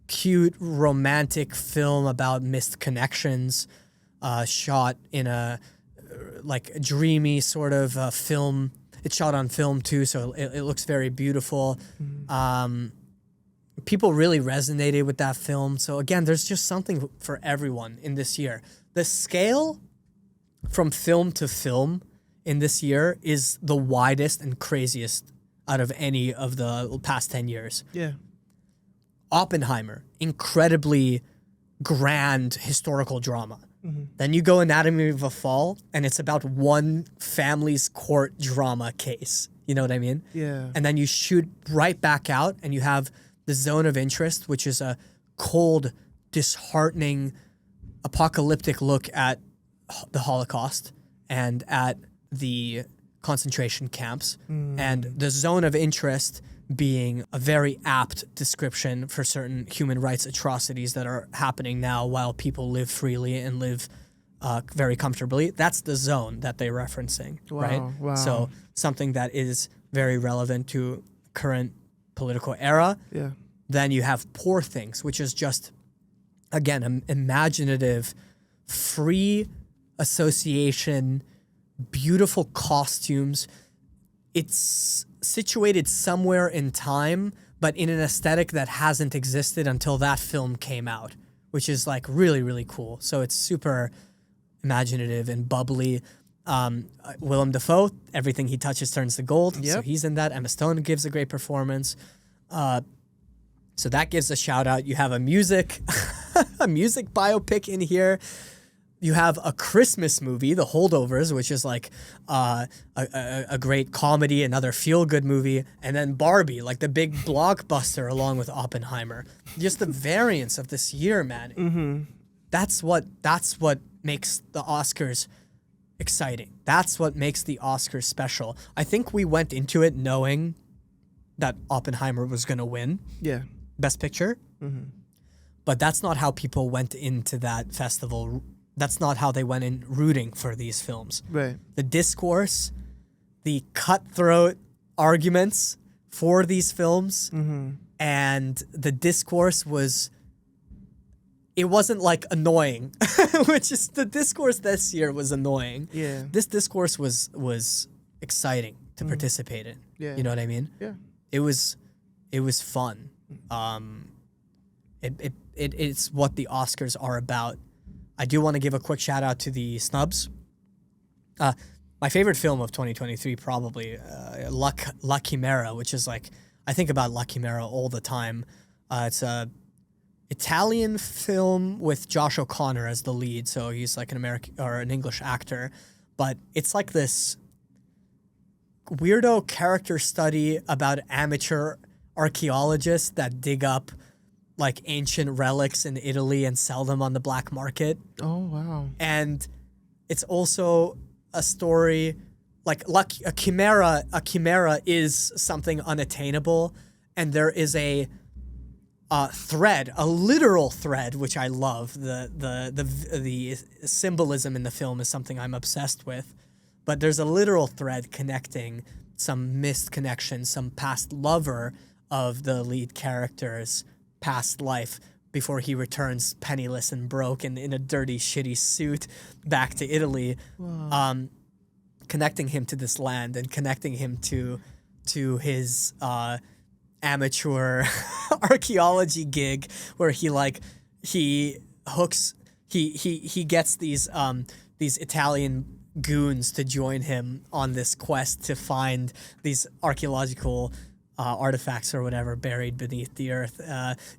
cute, romantic film about missed connections, shot in a dreamy sort of film. It's shot on film too, so it looks very beautiful. People really resonated with that film. So again, there's just something for everyone in this year. The scale from film to film in this year is the widest and craziest out of any of the past 10 years. Yeah. Oppenheimer, incredibly grand historical drama. Mm-hmm. Then you go Anatomy of a Fall, and it's about one family's court drama case. You know what I mean? Yeah. And then you shoot right back out, and you have The Zone of Interest, which is a cold, disheartening, apocalyptic look at the Holocaust and at the concentration camps. And The Zone of Interest being a very apt description for certain human rights atrocities that are happening now while people live freely and live very comfortably. That's the zone that they're referencing, right? Wow. So something that is very relevant to current political era. Yeah. Then you have Poor Things, which is just, again, an imaginative, free association, beautiful costumes. It's situated somewhere in time, but in an aesthetic that hasn't existed until that film came out, which is like really, really cool. So it's super imaginative and bubbly. Willem Dafoe, everything he touches turns to gold. Yep. So he's in that. Emma Stone gives a great performance. So that gives a shout out. You have a music biopic in here. You have a Christmas movie, The Holdovers, which is like a great comedy, another feel-good movie, and then Barbie, like the big blockbuster along with Oppenheimer. Just the variance of this year, man. Mm-hmm. That's what makes the Oscars exciting. That's what makes the Oscars special. I think we went into it knowing that Oppenheimer was going to win. Yeah. Best Picture. Mm-hmm. But that's not how people went into that festival. That's not how they went in rooting for these films. Right. The discourse, the cutthroat arguments for these films, and the discourse it wasn't like annoying, which is the discourse this year was annoying. Yeah. This discourse was exciting to participate in. Yeah. You know what I mean? Yeah. It was fun. It's what the Oscars are about. I do want to give a quick shout out to the Snubs. My favorite film of 2023 probably La Chimera, which is like, I think about La Chimera all the time. It's a Italian film with Josh O'Connor as the lead, so he's like an American or an English actor. but it's like this weirdo character study about amateur archaeologists that dig up like ancient relics in Italy and sell them on the black market. Oh, wow. And it's also a story like a chimera is something unattainable, and there is a thread, a literal thread, which I love. The symbolism in the film is something I'm obsessed with, but there's a literal thread connecting some missed connection, some past lover of the lead character's past life before he returns penniless and broke and in a dirty, shitty suit back to Italy. Wow. Connecting him to this land and connecting him to his amateur archaeology gig where he gets these Italian goons to join him on this quest to find these archaeological artifacts or whatever buried beneath the earth,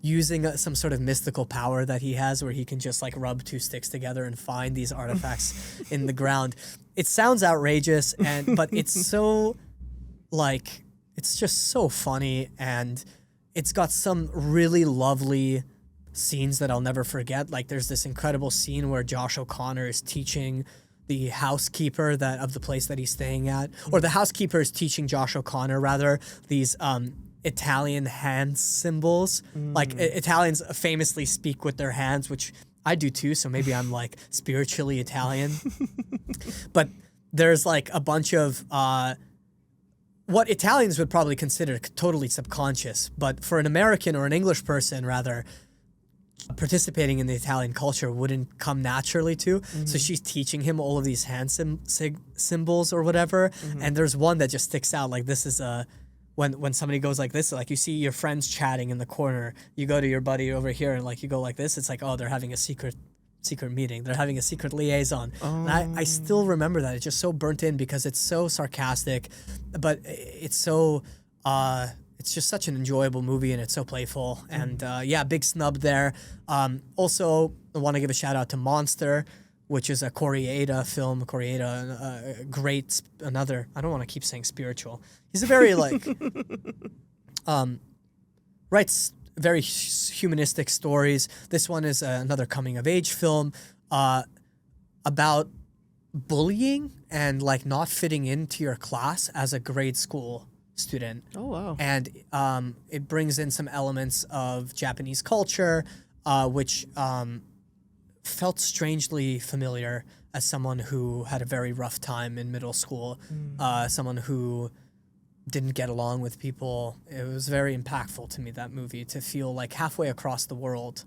using some sort of mystical power that he has where he can just like rub two sticks together and find these artifacts in the ground. It sounds outrageous, but it's so like, it's just so funny, and it's got some really lovely scenes that I'll never forget. Like there's this incredible scene where Josh O'Connor is teaching the housekeeper of the place that he's staying at, or the housekeeper is teaching Josh O'Connor rather these Italian hand symbols. Like Italians famously speak with their hands, which I do too, so maybe I'm like spiritually Italian. But there's like a bunch of what Italians would probably consider totally subconscious, but for an American or an English person rather, participating in the Italian culture wouldn't come naturally to. So she's teaching him all of these hand symbols or whatever. And there's one that just sticks out. Like this is when somebody goes like this, like you see your friends chatting in the corner, you go to your buddy over here and like you go like this. It's like, oh, they're having a secret meeting. They're having a secret liaison. And I still remember that. It's just so burnt in because it's so sarcastic, but it's so it's just such an enjoyable movie, and it's so playful. And big snub there. Also, I want to give a shout out to Monster, which is a Koreeda film. Koreeda, great, another, I don't want to keep saying spiritual. He's a very like, writes very humanistic stories. This one is another coming of age film about bullying and like not fitting into your class as a grade school student. Oh, wow. And it brings in some elements of Japanese culture, which felt strangely familiar as someone who had a very rough time in middle school, someone who didn't get along with people. It was very impactful to me, that movie, to feel like halfway across the world,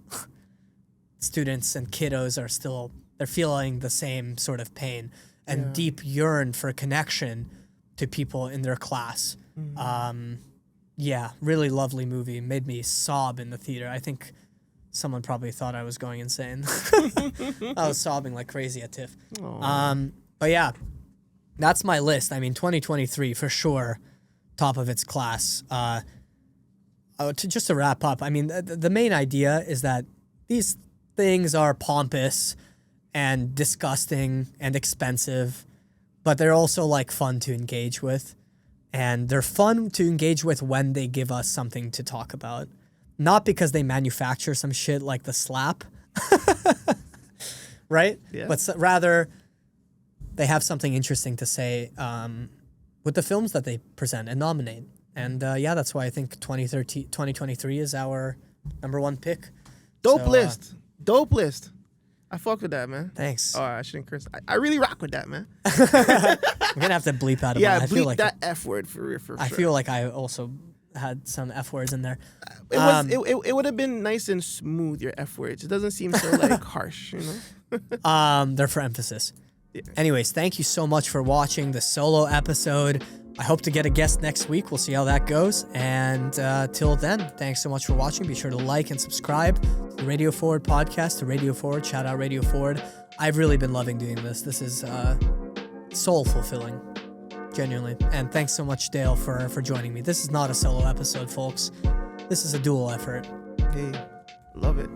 students and kiddos are still, they're feeling the same sort of pain and deep yearn for connection to people in their class. Really lovely movie. Made me sob in the theater. I think someone probably thought I was going insane. I was sobbing like crazy at TIFF. But yeah, that's my list. I mean, 2023 for sure, top of its class. Just to wrap up, I mean, the main idea is that these things are pompous and disgusting and expensive, but they're also like fun to engage with. And they're fun to engage with when they give us something to talk about. Not because they manufacture some shit like the slap, right? Yeah. But rather, they have something interesting to say with the films that they present and nominate. And that's why I think 2023 is our number one pick. Dope list. I fuck with that, man. Thanks. Oh, I shouldn't curse. I really rock with that, man. I'm going to have to bleep out of it. Yeah, bleep like that F word for sure. I feel like I also had some F words in there. It would have been nice and smooth, your F words. It doesn't seem so like harsh, you know? They're for emphasis. Yeah. Anyways, thank you so much for watching the solo episode. I hope to get a guest next week. We'll see how that goes. And till then, thanks so much for watching. Be sure to like and subscribe to the Radio Forward podcast, to Radio Forward. Shout out Radio Forward. I've really been loving doing this. This is soul fulfilling, genuinely. And thanks so much, Dale, for joining me. This is not a solo episode, folks. This is a dual effort. Hey, love it.